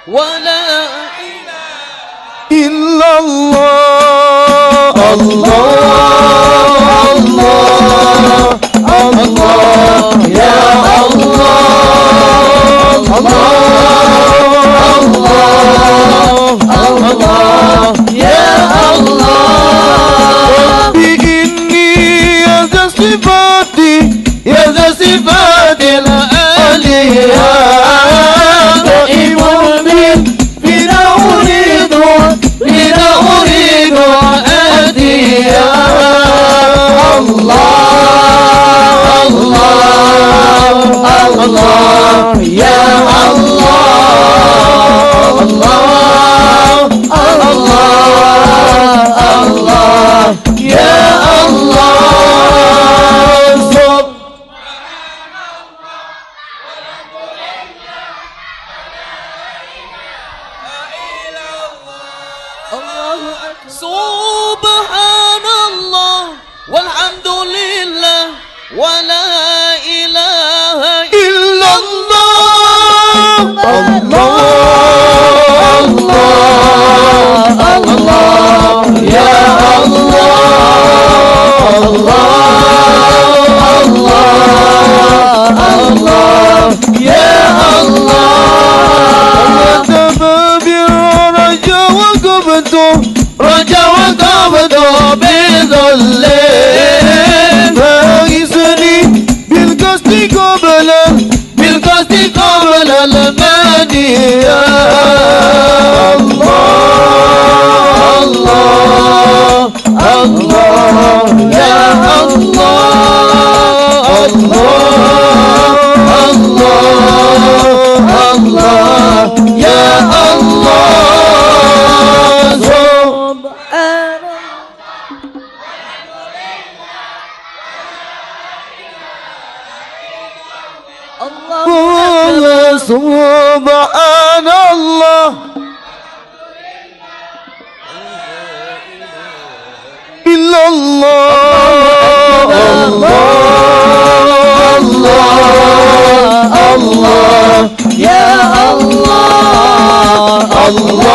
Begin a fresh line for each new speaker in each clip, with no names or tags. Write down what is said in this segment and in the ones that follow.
ولا
إلا الله الله الله الله يا الله الله الله يا الله ربي إني يا ذا صفات العالية دائم من فينا أريد أدي يا الله الله الله يا الله الله الله يا الله
سبحان الله والحمد لله ولا إله
إلا الله الله الله الله يا الله الله الله يا الله سبب رجا وقبض بذل فاغسني بالقصد قبل المني يا الله الله الله يا الله الله الله الله يا الله سبحان الله إلا الله الله الله الله يا الله الله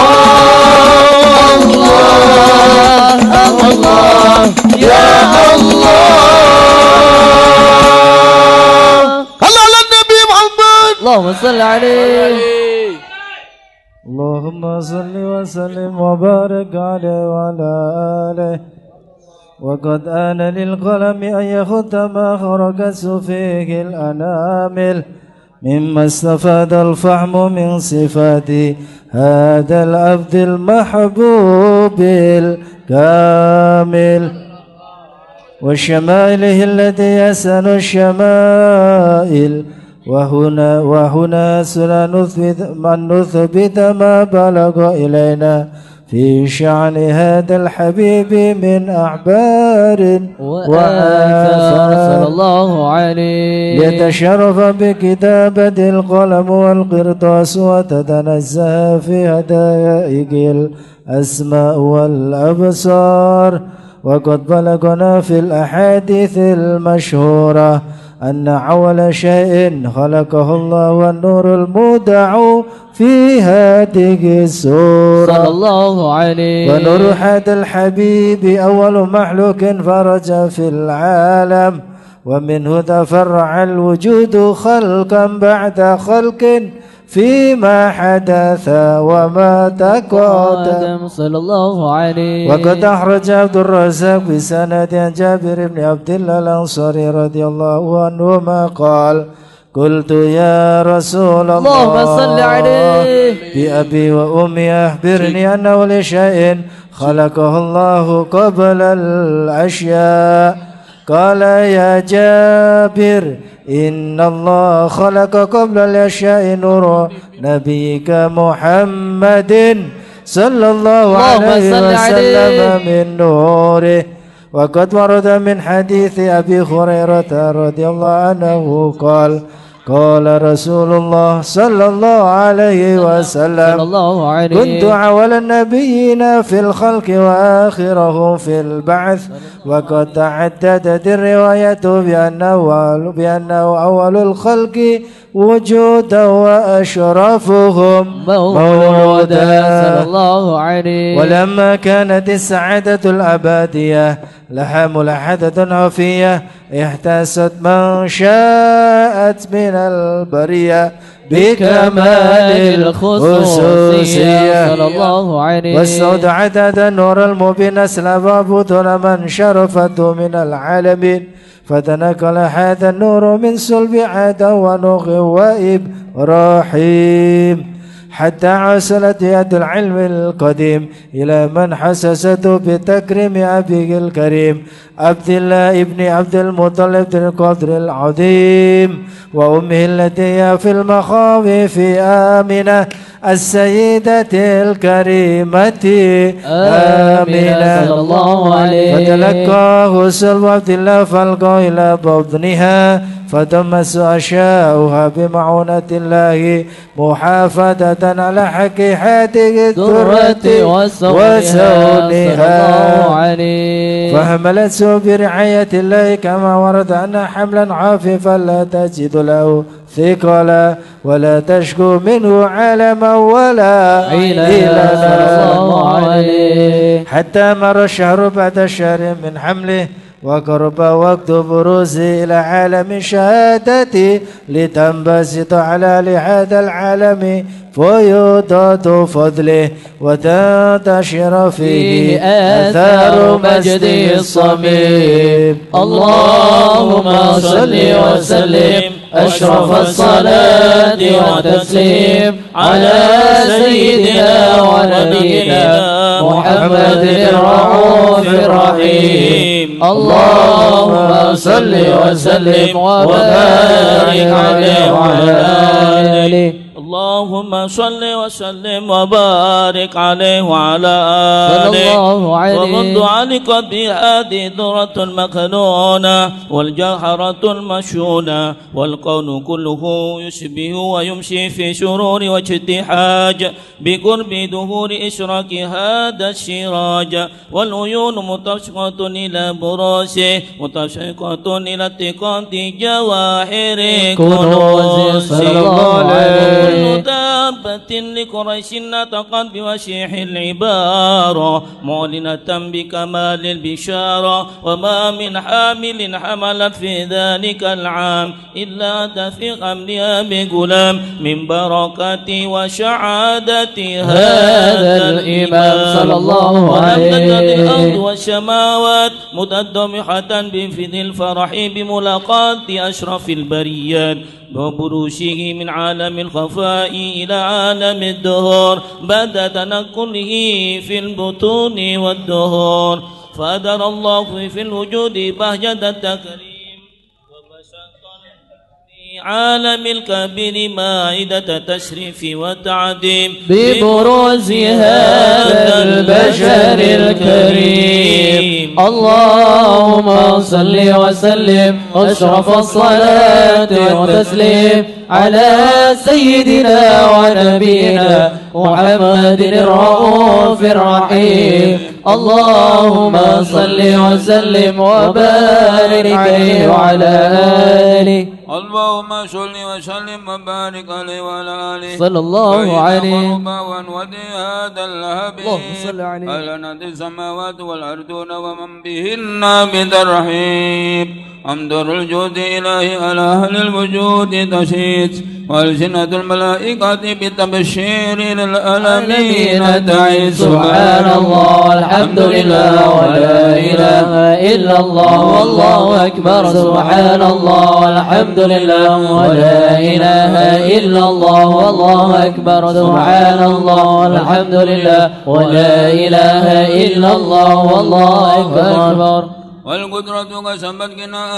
الله الله يا الله على النبي محمد
اللهم صل عليه
اللهم صل وسلم وبارك عليه وعلى آله وقد آن للقلم أن يخط ما خرجت فيه الأنامل مما استفاد الفحم من صفات هذا العبد المحبوب الكامل وشمائله التي يسن الشمائل وهنا نثبت ما بلغ إلينا في شأن هذا الحبيب من أعبار
وآثار صلى الله عليه
يتشرف بكتابة القلم والقرطاس وتتنزه في هدائق الأسماء والأبصار وقد بلغنا في الأحاديث المشهورة أن أول شيء خلقه الله والنور المودع في هذه السورة
صلى الله عليه
ونور هذا الحبيب أول مخلوق فرج في العالم ومنه تفرع الوجود خلقا بعد خلق فيما حدث وما تقدم
صلى الله عليه
وقد أخرج عبد الرزاق بسند عن جابر بن عبد الله الأنصاري رضي الله عنهما قال قلت يا رسول الله
اللهم صل عليه
بأبي وأمي أخبرني أنه لشيء خلقه الله قبل الأشياء قال يا جابر إن الله خلق قبل الأشياء نور نبيك محمد صلى الله عليه وسلم من نوره وقد ورد من حديث أبي هريرة رضي الله عنه قال قال رسول الله صلى الله عليه وسلم كنت أول النبيين في الخلق وآخرهم في البعث وقد تعددت الرواية بأنه أول الخلق وجودا وأشرفهم مولودا صلى الله عليه. ولما كانت السعادة الأبدية لها ملاحظة عفية احتست من شاءت من البرية بكمال الخصوصية صلى الله عليه. واستودعت هذا النور المبين أسلب بطون من شرفته من العالمين فتنقل هذا النور من صلب عاد ونوح وإبراهيم حتى وصلت يد العلم القديم إلى من حسسته بتكريم أبيه الكريم عبد الله ابن عبد المطلب ذي القدر العظيم وأمه التي هي في المخاوف آمنة السيدة الكريمة آمنة صلى الله عليه. فتلقاه صلب عبد الله فألقى إلى بطنها فتمس أشياؤها بمعونة الله محافظة على حقيقة الذرة وسونها فحملته برعاية الله كما ورد أن حملا خفيفا لا تجد له ثقلا ولا تشكو منه عالما ولا عليلا حتى مر الشهر بعد الشهر من حمله وقرب وقت بروزه إلى عالم الشهادة لتنبسط على لهذا العالم فيضات فضله وتنتشر فيه آثار مجده الصميم. اللهم صل وسلم أشرف الصلاة والتسليم على سيدنا ونبينا محمد الرؤوف الرحيم. اللهم صل وسلم وبارك عليه وعلى آله.
اللهم صل وسلم وبارك عليه وعلى آله ومن علق بهذه ذرة المكنونة والجوهرة المشهونة والكون كله يشبه ويمشي في شرور واجتحاج بقرب ظهور إشراك هذا الشراج والعيون متشقة إلى براسه متشقة إلى اتقاط جواهر كنوز صلى الله عليه. كل دابة لقريش نطقت بوشيح العبارة معلنة بكمال البشارة وما من حامل حملت في ذلك العام إلا في حملها بغلام من بركة وشعادة هذا الإمام صلى الله عليه. ولم الأرض والسماوات متدمحة بفضل الفرح بملاقاة أشرف البريات وبروشه من عالم الخفاء إلى عالم الدهور بعد تنقله في البطون والدهور فأدر الله في الوجود بهجة التكريم عالم الكبير مائدة تشريف وتعديم
ببروز هذا البشر الكريم. اللهم صل وسلم أشرف الصلاة والتسليم على سيدنا ونبينا محمد الرؤوف الرحيم. اللهم صل وسلم وبارك عليه وعلى آله.
اللهم صل وسلم وبارك عليه وعلى آله
صلى الله عليه.
ودي هذا اللهب ألنت السماوات والأرضون ومن بهن بالرحيم أمدر الجود إلهي على أهل الوجود تشيد والجنة الملائكة بالتبشير للألمين تعيد.
سبحان الله والحمد لله ولا إله إلا الله والله أكبر. سبحان الله والحمد لله ولا إله إلا الله والله أكبر. سبحان الله والحمد لله ولا إله إلا الله والله أكبر.
والقدرة قسمت قناء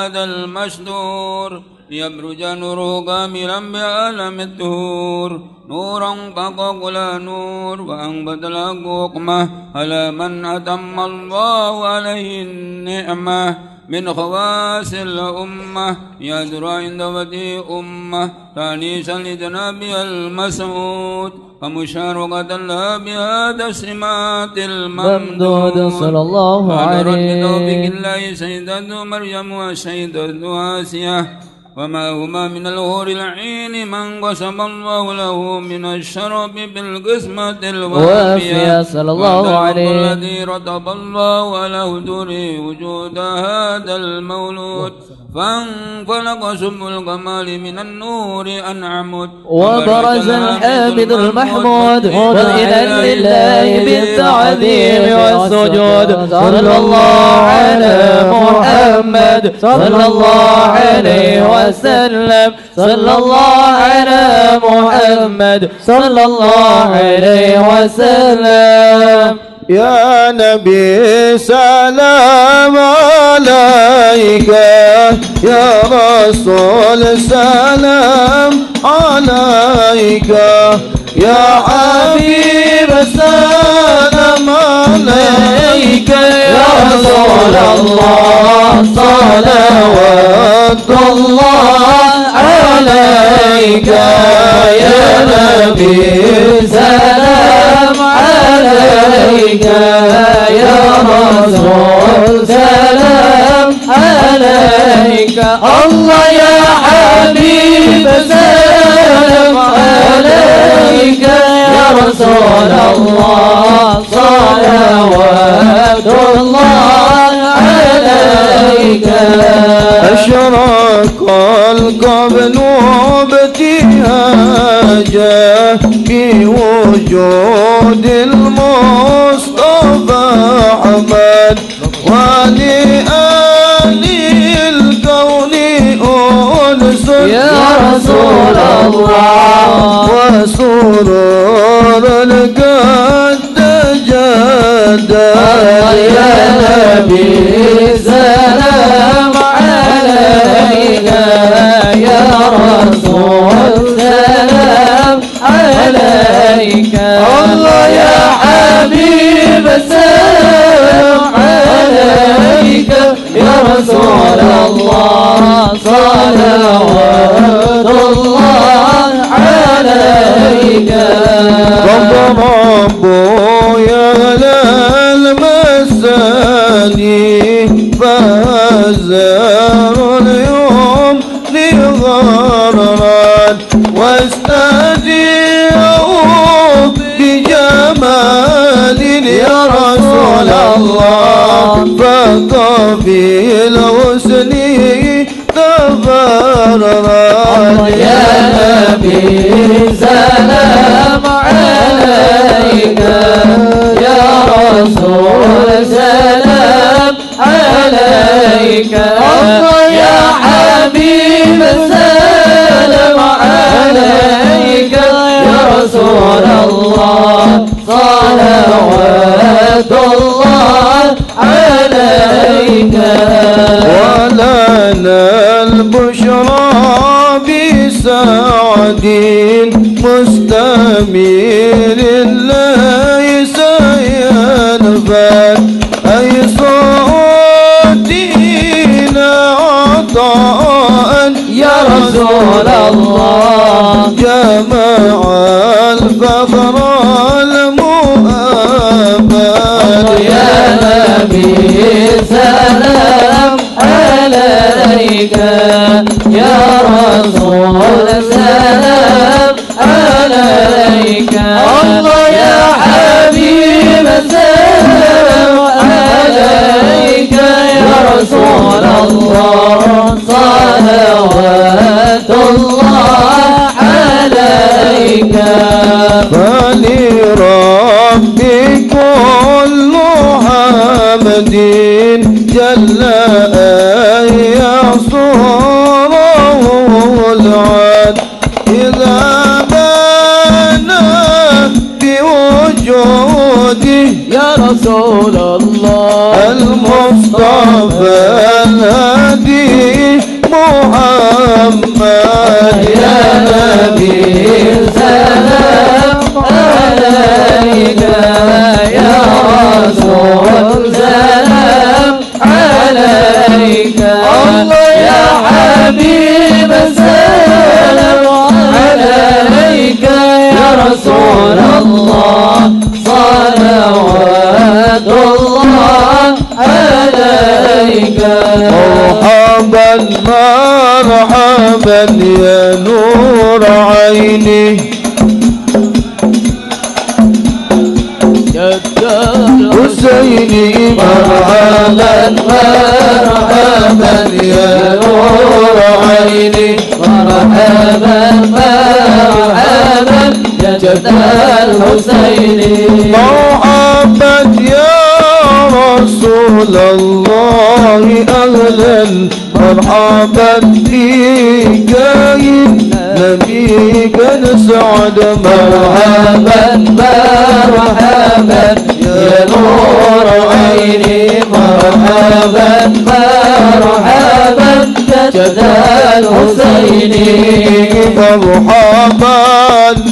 هذا المشدور ليبرج نوره كاملا بعالم الدهور نورا فوق كل نور وأنبت الحكمة على من أتم الله عليه النعمة من خواص الأمة يدرى عند ودي أمة تانيسا لجنابها المسعود ومشاركة الله بها تسليمات الممدود
صلى الله عليه
بتوفيق الله سيدة مريم وسيدة آسيا وما هما من الهور العين من قسم الله له من الشرف بالقسمة الوافية
صلى الله عليه
الذي رتب الله على هدور وجود هذا المولود فانفلق سم الكمال من النور أنعمت
وبرز الحامد المحمود إذا لله بالتعظيم والسجود صلى الله على محمد صلى الله عليه وسلم صلى الله على محمد صلى الله عليه وسلم
يا نبي سلام عليك يا رسول سلام عليك يا حبيب سلام عليك يا رسول الله صلوات الله عليك يا نبي سلام عليك يا رسول سلام عليك الله يا حبيب سلام عليك يا رسول الله صلوات الله عليك أشرق القبل وابتهاجه بوجود المصطفى أحمد ولآل الكون أنس
يا رسول الله
وسرور قد تجدد
يا نبي سلام عليك يا رسول سلام عليك الله يا حبيب سلام عليك يا رسول الله صلوات الله عليك
رب يا للمساني فهزار اليوم لغررات واستدعوا بجمال يا رسول الله فطفي الحسن تفررات
يا نبي سلام عليك يا رسول سلام عليك الله يا حبيب سلام عليك يا رسول الله صلوات الله عليك
ولنا البشرى بسعد مستمر ليس ينفد أي صوتنا عطاء
يا رسول الله
جمع الفخر المؤبد
يا نبي سلام عليك يا رسول سلام عليك الله يا حبيب سلام عليك يا رسول الله صلوات الله عليك
فلرب كل حمد جل أن يحصره العد إذا بنى بوجوده
يا رسول الله
المصطفى الهادي محمد
حبيب السلام عليك يا رسول الله صلوات الله عليك
مرحبا مرحبا يا نور عيني حسيني مرحبا مرحبا يا نور عيني
مرحبا مرحبا يا جد الحسين
مرحبا يا رسول الله أهلا مرحبا بك نبيك نسعد
مرحبا مرحبا يا نور عيني مرحبا مرحبا يا جد الحسين
مرحبا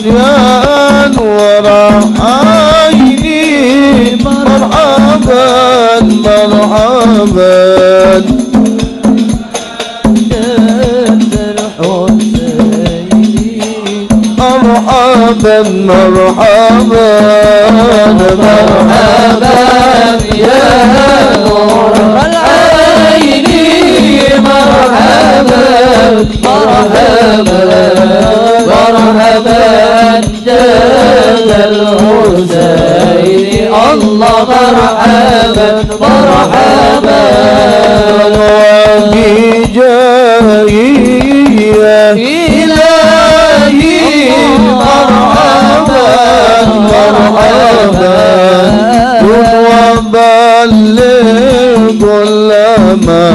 يا نور عيني مرحبا مرحبا مرحبا مرحبا
مرحبا يا نور العين مرحبا مرحبا مرحبا جد الحسين الله مرحبا مرحبا
إلهي مرحبا مرحبا وبلغ كل ما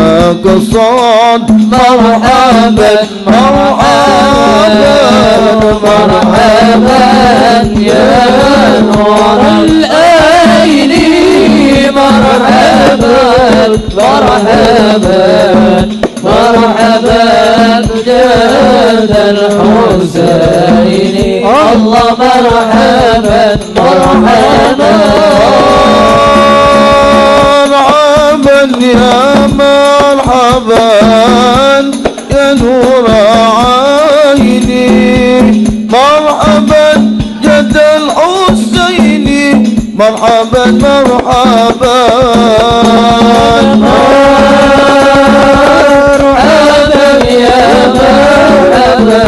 قصد مرحبا مرحبا
مرحبا يا نور العين مرحبا مرحبا مرحبا جد الحسين الله مرحبا مرحبا
مرحبا يا مرحبا يا نور عيني مرحبا جد الحسين مرحبا مرحبا
مرحبا يا مرحبا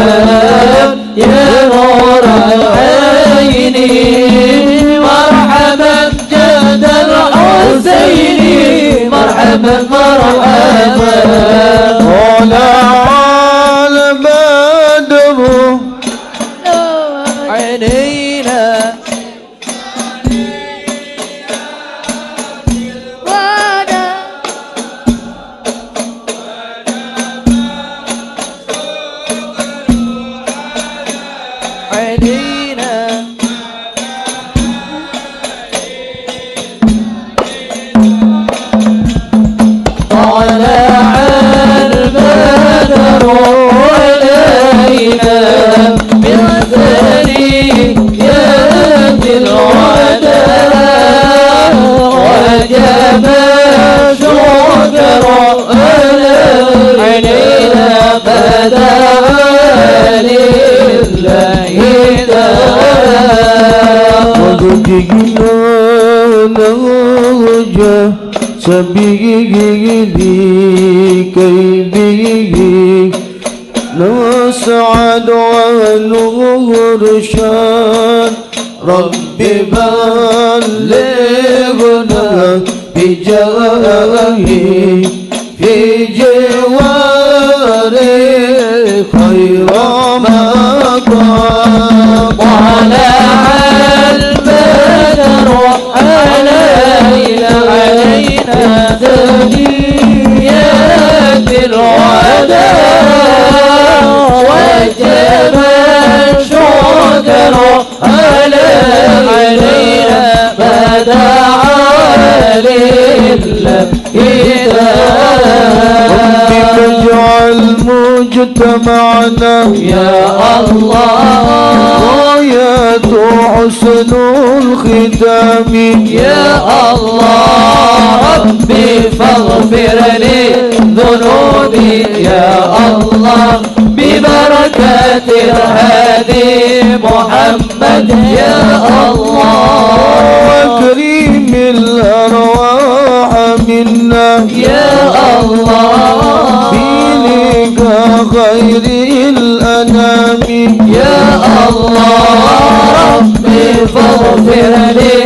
يا نور العين مرحبا جد الحسين مرحبا مرحبا
طلع البدر
عينينا
سبيلي كيدي نسعد ونرشد رب بلغنا بجاهي في جواري خير مقام
طلع البدر علينا ثنيات الوداع وجب الشكر علينا بدعا لله
ربك اجعل مجد اجتمعنا
يا الله
غاية حسن الختام
يا الله ربي فاغفر لي ذنوبي يا الله ببركة الهادي محمد يا الله
وكريم الأرواح منا
يا الله
بلقاء خير الأنام
يا الله ربي فاغفر لي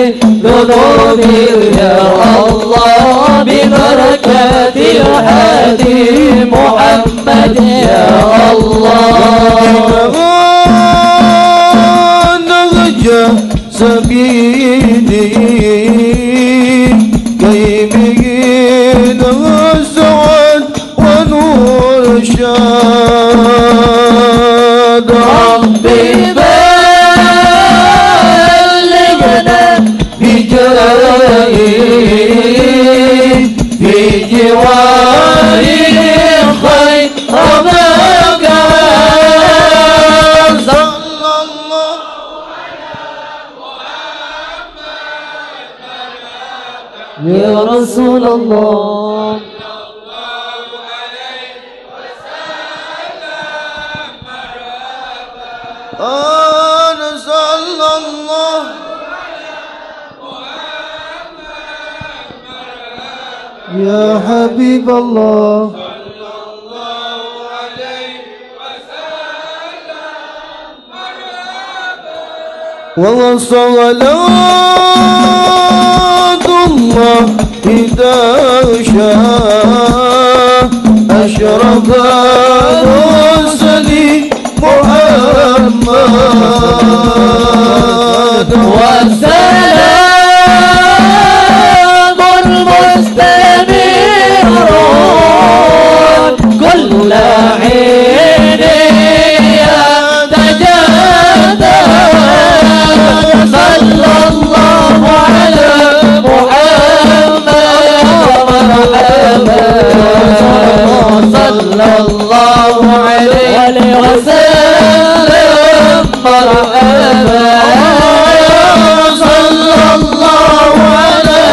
ذنوبي يا الله ببركة الهادي محمد يا الله
نهج سبيلي كي به نسعد ونور شاد
ربي بلغنا بجاهي في جواري خير مكان
صلى الله
يا رسول الله
أنا صلى الله يا حبيب الله وصلاة الله إذا شاء أشرف المرسلين محمد
والسلام المستمر كل حين يتجدد صلى الله على محمد مرحبا صلى الله عليه وسلم مرحبا صلى الله على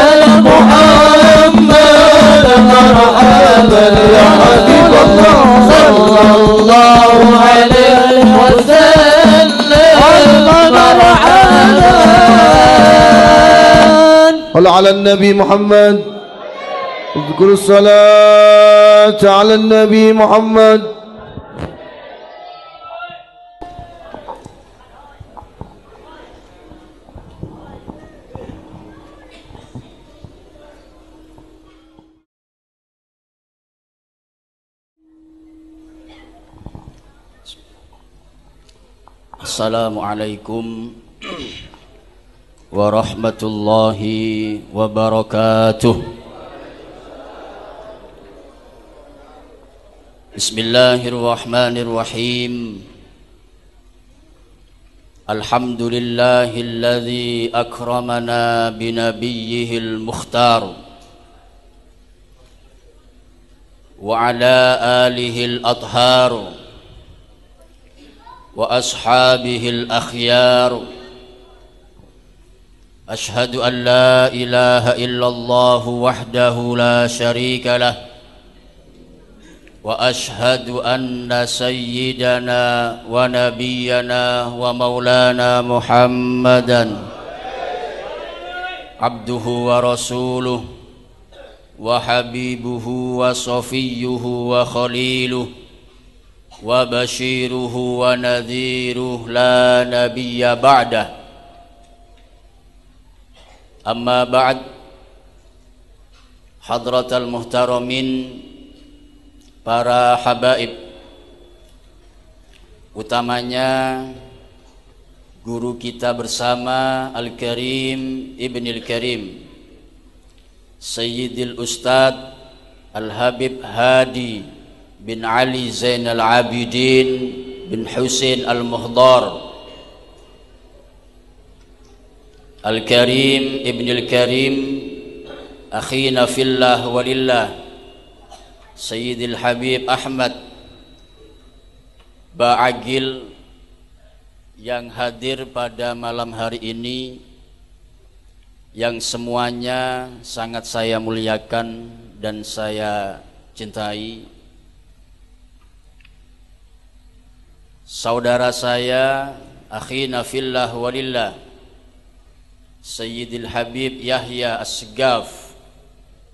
محمد مرحبا يا حبيب الله صلى الله عليه وسلم مرحبا
صل على النبي محمد اذكر الصلاة على النبي محمد
Assalamualaikum warahmatullahi wabarakatuh. Bismillahirrahmanirrahim. Alhamdulillahilladzi akramana binabiyyihil mukhtar wa ala alihil athhar وأصحابه الأخيار أشهد أن لا إله إلا الله وحده لا شريك له وأشهد أن سيدنا ونبينا ومولانا محمدا عبده ورسوله وحبيبه وصفيه وخليله وبشيره ونذيره لا نبي بعده. أما بعد hadratal muhtaramin, para habaib, utamanya guru kita bersama Al-Karim Ibnil Karim Sayyidil Ustad Al-Habib Hadi bin Ali Zainal Abidin bin Husain Al-Muhdar, Al-Karim Ibnil Karim akhina fillah walillah Sayyidil Habib Ahmad Ba'agil yang hadir pada malam hari ini, yang semuanya sangat saya muliakan dan saya cintai. Saudara saya, akhina fillah walillah, Sayyidil Habib Yahya As-Segaf,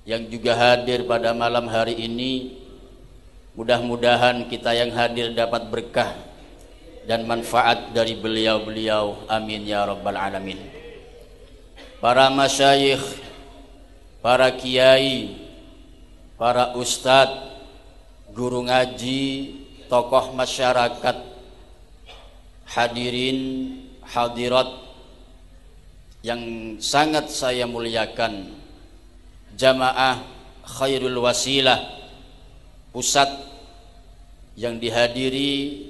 yang juga hadir pada malam hari ini. Mudah-mudahan kita yang hadir dapat berkah dan manfaat dari beliau-beliau, amin ya rabbal alamin. Para masyayikh, para kiai, para ustadz, guru ngaji, tokoh masyarakat, hadirin hadirat yang sangat saya muliakan, jamaah Khairul Wasilah pusat yang dihadiri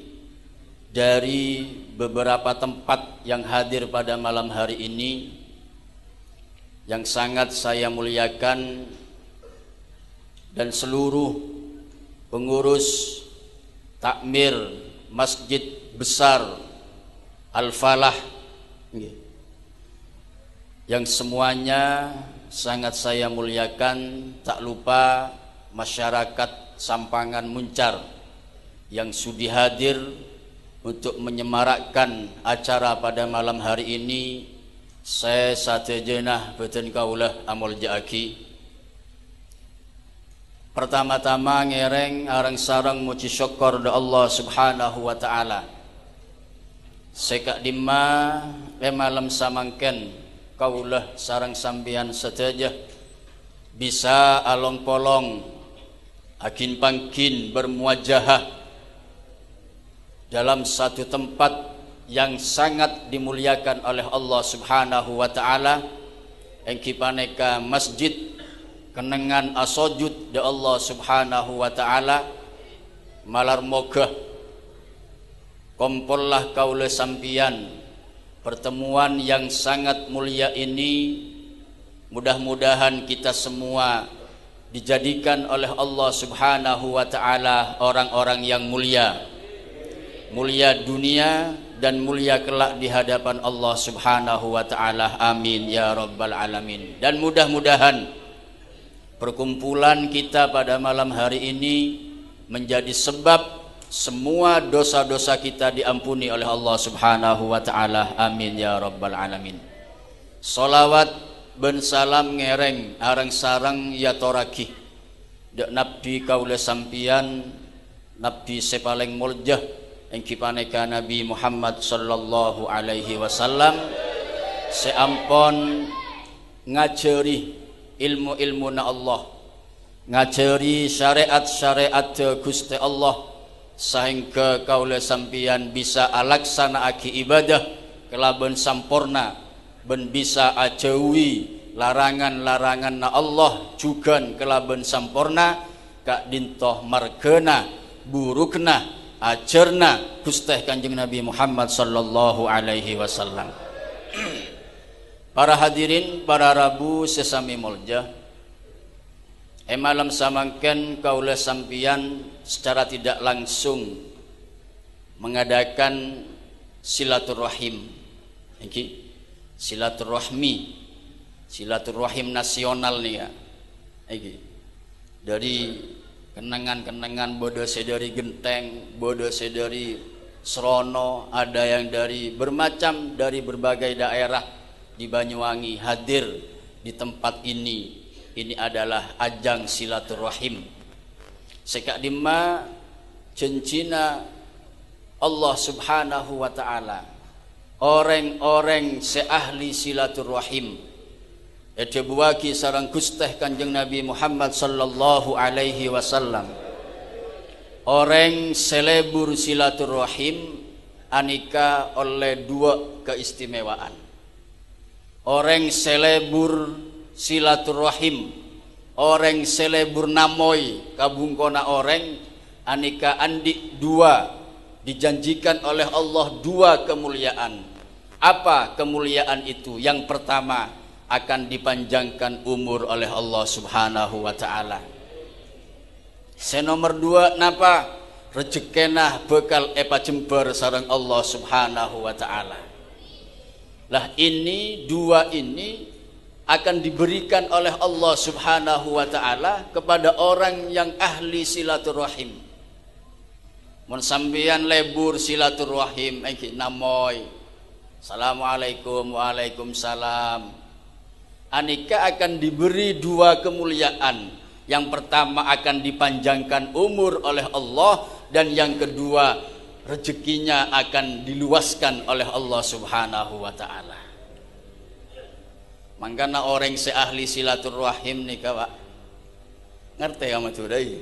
dari beberapa tempat yang hadir pada malam hari ini, yang sangat saya muliakan, dan seluruh pengurus takmir Masjid Besar Al-Falah yang semuanya sangat saya muliakan. Tak lupa masyarakat Sampangan Muncar yang sudi hadir untuk menyemarakkan acara pada malam hari ini. Saya satejenah beten kaulah amol jaaki. Pertama-tama ngereng arang sarang muji syukur da Allah subhanahu wa ta'ala. Sekak dimma malam samangken kaulah sarang sambian sateja bisa along polong akin pangkin bermuajahah dalam satu tempat yang sangat dimuliakan oleh Allah subhanahu wa ta'ala, yang kipaneka masjid kenengan asojud da Allah subhanahu wa ta'ala. Malar mogah kompollah kaula sampian pertemuan yang sangat mulia ini. Mudah-mudahan kita semua dijadikan oleh Allah subhanahu wa ta'ala orang-orang yang mulia, mulia dunia dan mulia kelak di hadapan Allah subhanahu wa ta'ala, amin ya rabbal alamin. Dan mudah-mudahan perkumpulan kita pada malam hari ini menjadi sebab semua dosa-dosa kita diampuni oleh Allah subhanahu wa ta'ala, amin ya rabbal alamin. Salawat ben salam ngereng arang sarang ya toraki dak nabi kaula sampian, nabi sepaling muljah yang kipaneka Nabi Muhammad sallallahu alaihi wasallam, seampon ngajari ilmu-ilmu na Allah, ngajari syariat-syariat Gusti Allah, sehingga kaula sampian bisa alaksanaake ibadah kelaban sampurna, ben bisa ajawi larangan-larangan na Allah juga kelaban sampurna, kak dintoh margena burukna ajarna Gusti Kanjeng Nabi Muhammad sallallahu alaihi wasallam. Para hadirin, para rabu sesami mulja, malam samangken kaula sampian secara tidak langsung mengadakan silaturahim. Iki silaturahim nasional nih ya. Iki dari kenangan-kenangan bodoh sedari Genteng, bodoh sedari Serono, ada yang dari bermacam dari berbagai daerah di Banyuwangi hadir di tempat ini. Ini adalah ajang silaturahim. Sekak dimma cencina Allah subhanahu wa ta'ala, orang-orang seahli silaturahim edebuaki sarang Gusti Kanjeng Nabi Muhammad sallallahu alaihi wasallam, orang selebur silaturahim anika oleh dua keistimewaan. Orang selebur silaturahim, orang selebur namoy kabungkona orang anika andik dua, dijanjikan oleh Allah dua kemuliaan. Apa kemuliaan itu? Yang pertama, akan dipanjangkan umur oleh Allah subhanahu wa ta'ala. Senomor dua, napa? rejekenah bekal epa jember sareng Allah Subhanahu wa taala. Lah ini dua ini akan diberikan oleh Allah Subhanahu wa taala kepada orang yang ahli silaturahim. Mun sampeyan lebur silaturahim iki namoy Assalamualaikum, waalaikumsalam. Anika akan diberi dua kemuliaan. Yang pertama akan dipanjangkan umur oleh Allah, dan yang kedua rezekinya akan diluaskan oleh Allah Subhanahu wa taala. Mangkana orang seahli silaturahim nih Pak. Ngerti ya matu deui.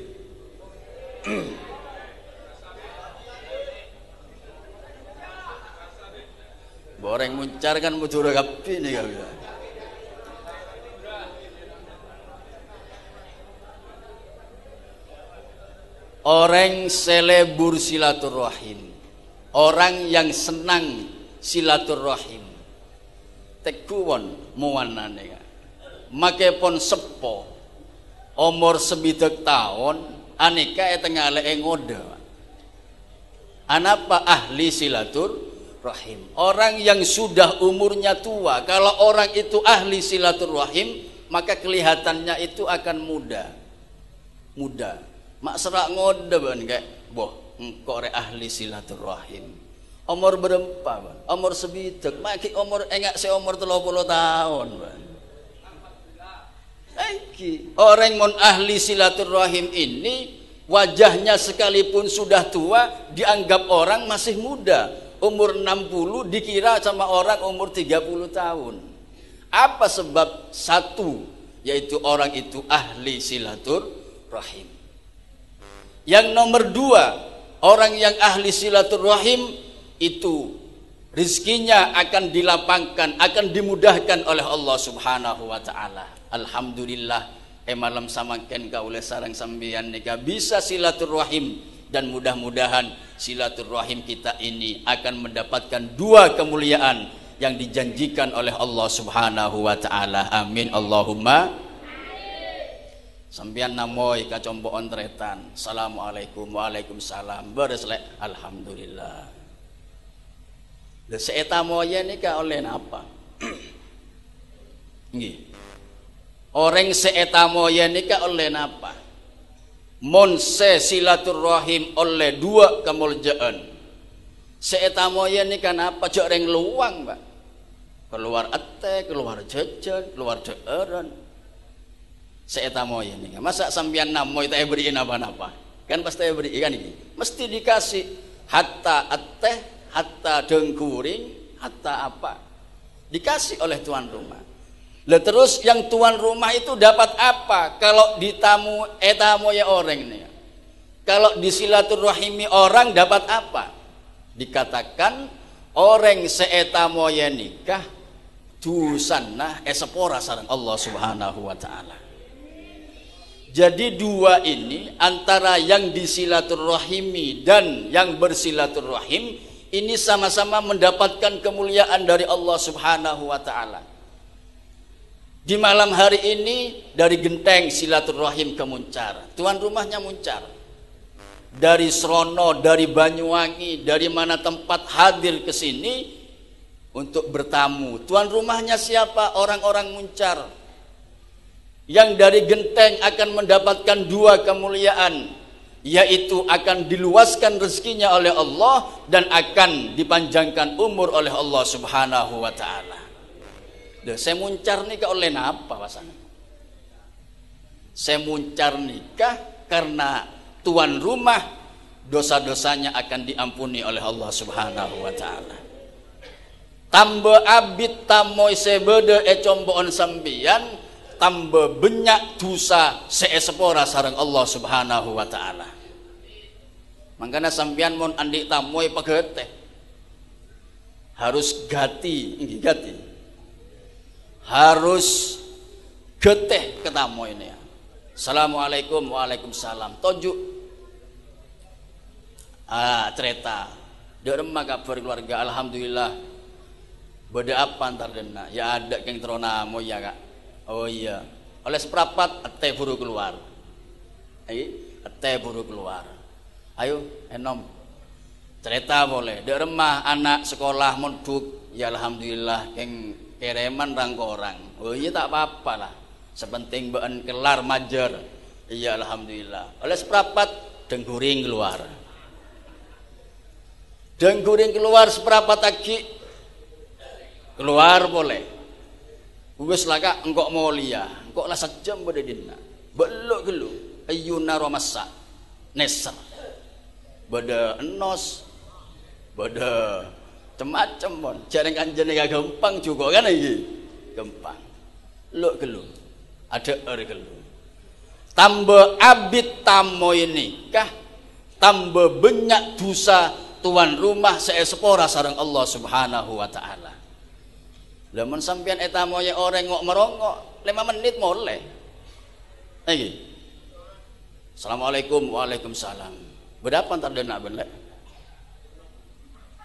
Boreng muncar kan mutu gapi nih Kak. Orang selebur silaturahim, orang yang senang silaturahim, tekuwon muwanane make pon sepo umur 7 tahun aneka tengale ngode. Anapa ahli silaturahim? Orang yang sudah umurnya tua. Kalau orang itu ahli silaturahim, maka kelihatannya itu akan muda. Mak serak ngode ban kayak boh engkau re ahli silaturahim. Umur berempa ban, umur 7, maki umur enggak seumur 30 tahun ban. Iki orang mon ahli silaturahim ini wajahnya sekalipun sudah tua dianggap orang masih muda. Umur 60 dikira sama orang umur 30 tahun. Apa sebab? Satu, yaitu orang itu ahli silaturahim. Yang nomor 2, orang yang ahli silaturahim itu rizkinya akan dilapangkan, akan dimudahkan oleh Allah Subhanahu wa taala. Alhamdulillah malam samaken kaula sareng sampeyan nika bisa silaturahim, dan mudah-mudahan silaturahim kita ini akan mendapatkan dua kemuliaan yang dijanjikan oleh Allah Subhanahu wa taala. Amin Allahumma. Sampeyan namoy kacompoon tretan. Assalamualaikum, waalaikumsalam. Beres lek alhamdulillah. Lha seeta moye nika oleh napa? Nggih. Orang seeta moye nika oleh napa? Mon se silaturahim oleh dua kemuliaan. Seeta moye nika napa? Jek reng luang, Pak. Keluar ete, keluar jajan, keluar deeran. Seeta moy ini, masa sampeyan namoy tak beriin apa-apa? Kan pasti berikan ini, mesti dikasih hatta ateh, hatta dengkuring, hatta apa? Dikasih oleh tuan rumah. Lah terus yang tuan rumah itu dapat apa? Kalau ditamu etamoy orang nih, kalau disilaturahimi orang dapat apa? Dikatakan orang seetamoy nikah dusanah sepora sareng Allah Subhanahu wa taala. Jadi dua ini antara yang disilaturahimi dan yang bersilaturahim ini sama-sama mendapatkan kemuliaan dari Allah Subhanahu wa taala. Di malam hari ini dari genteng silaturahim ke Muncar. Tuan rumahnya Muncar. Dari Srono, dari Banyuwangi, dari mana tempat hadir ke sini untuk bertamu. Tuan rumahnya siapa? Orang-orang Muncar. Yang dari genteng akan mendapatkan dua kemuliaan, yaitu akan diluaskan rezekinya oleh Allah dan akan dipanjangkan umur oleh Allah Subhanahu wa taala. Saya Muncar nikah oleh apa pasangan? Saya Muncar nikah karena tuan rumah dosa-dosanya akan diampuni oleh Allah Subhanahu wa taala. Tambah abid tamoy sebede comboon sambian tambah banyak dosa seesepora sareng Allah Subhanahu wa taala. Mangkana sampeyan mon andik tamoy pegete harus gati, harus geteh ke tamoy ini. Assalamualaikum, waalaikumsalam. Tojuk cerita dek remah kabar keluarga, alhamdulillah. Beda apa antar dena? Ya ada keng teronamo ya kak. Oh iya, oleh seprapat ete buru keluar. Ete buru keluar. Ayo enom cerita boleh dek remah anak sekolah monduk ya alhamdulillah keng kereman rang orang. Oh iya tak apa-apa lah, sepenting beun kelar majer. Iya alhamdulillah. Oleh seprapat dengguring keluar. Dengguring keluar seprapat lagi keluar boleh. Wis laka engkok mulia, engkok lah sejam pada dina. Belok gelu ayuna romasa neser. Bada enos bada macam-macam mon. Jarang kanjeng gak gampang juga kan iki. Gampang. Lok gelu. Ada gelu. Tambah abid tamo ini kah tambah banyak dosa tuan rumah seespora sareng Allah Subhanahu wa taala. Lamun sampean eta moye orang ngok merongok 5 menit boleh. Iki. Assalamualaikum waalaikumsalam. Berapa entar dena bener?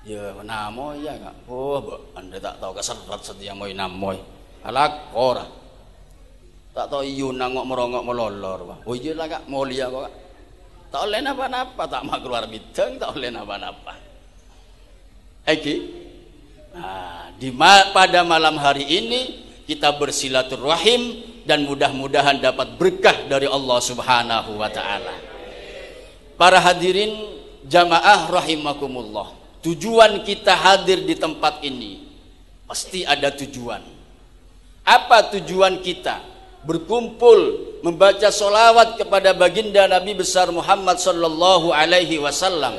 Ya namo ya enggak. Oh, Anda tak tahu keserat setia moy namoy. Alak ora. Tak tahu iyuna ngok merongok melolor. Oh iya lah kak, mulia kok kak. Tak oleh napa-napa, tak mau keluar bidang, tak oleh napa-napa. Eki. Nah, pada malam hari ini kita bersilaturahim dan mudah-mudahan dapat berkah dari Allah Subhanahu wa taala. Para hadirin jamaah rahimakumullah. Tujuan kita hadir di tempat ini pasti ada tujuan. Apa tujuan kita? Berkumpul membaca solawat kepada baginda Nabi besar Muhammad sallallahu alaihi wasallam.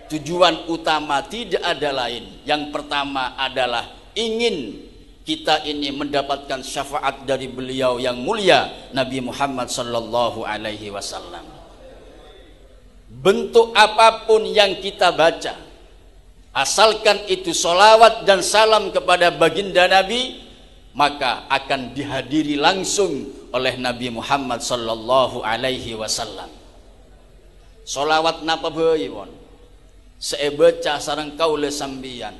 Tujuan utama tidak ada lain. Yang pertama adalah ingin kita ini mendapatkan syafaat dari beliau yang mulia Nabi Muhammad sallallahu alaihi wasallam. Bentuk apapun yang kita baca, asalkan itu solawat dan salam kepada baginda Nabi, maka akan dihadiri langsung oleh Nabi Muhammad sallallahu alaihi wasallam. Solawat napa bae won? Saya baca sareng kaula sambian.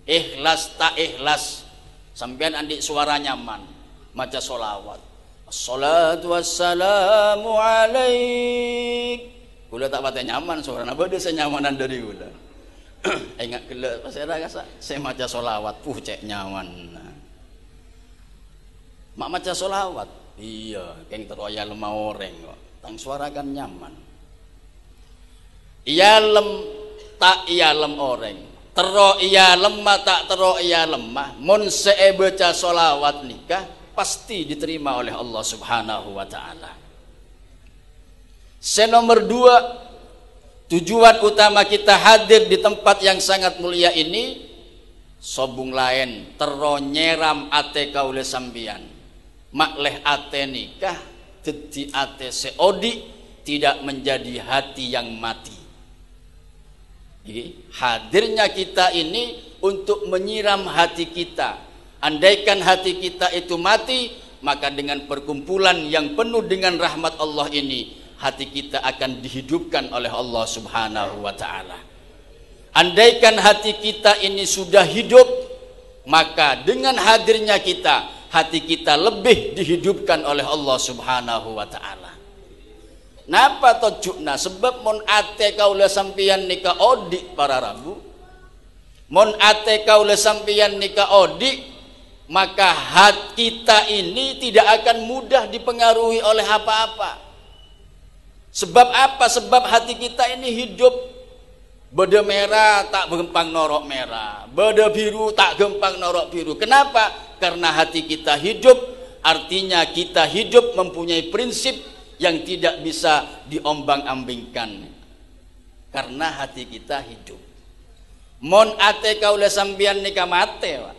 Ikhlas tak ikhlas, sampean andik suara nyaman maca solawat. Assalatu wassalamu alaik. Kula tak pate nyaman suara napa de senyamanan dari kula. Ingat kula pas saya maca solawat, cek nyaman. Mak maca solawat, iya, keng teroya lemah orang kok, tang suara kan nyaman. Iya lem tak iya lem orang, tero iya lemah tak tero iya lemah. Mun see baca solawat nikah pasti diterima oleh Allah Subhanahu wa taala. Nomor 2, tujuan utama kita hadir di tempat yang sangat mulia ini, sobung lain tero nyeram ate kaule sambian. Makleh ate nikah jadi ate seodi, tidak menjadi hati yang mati. Jadi, hadirnya kita ini untuk menyiram hati kita. Andaikan hati kita itu mati, maka dengan perkumpulan yang penuh dengan rahmat Allah ini, hati kita akan dihidupkan oleh Allah Subhanahu wa taala. Andaikan hati kita ini sudah hidup, maka dengan hadirnya kita, hati kita lebih dihidupkan oleh Allah Subhanahu wa taala. Napa tojukna? Sebab mon ate kaula sampian nika odik para rabu. Mon ate kaula sampian nika odik, maka hati kita ini tidak akan mudah dipengaruhi oleh apa-apa. Sebab apa? Sebab hati kita ini hidup. Beda merah tak gempang norok merah, beda biru tak gempang norok biru. Kenapa? Karena hati kita hidup, artinya kita hidup mempunyai prinsip yang tidak bisa diombang-ambingkan. Karena hati kita hidup. Mon ate kaula sambian nika mate, Pak.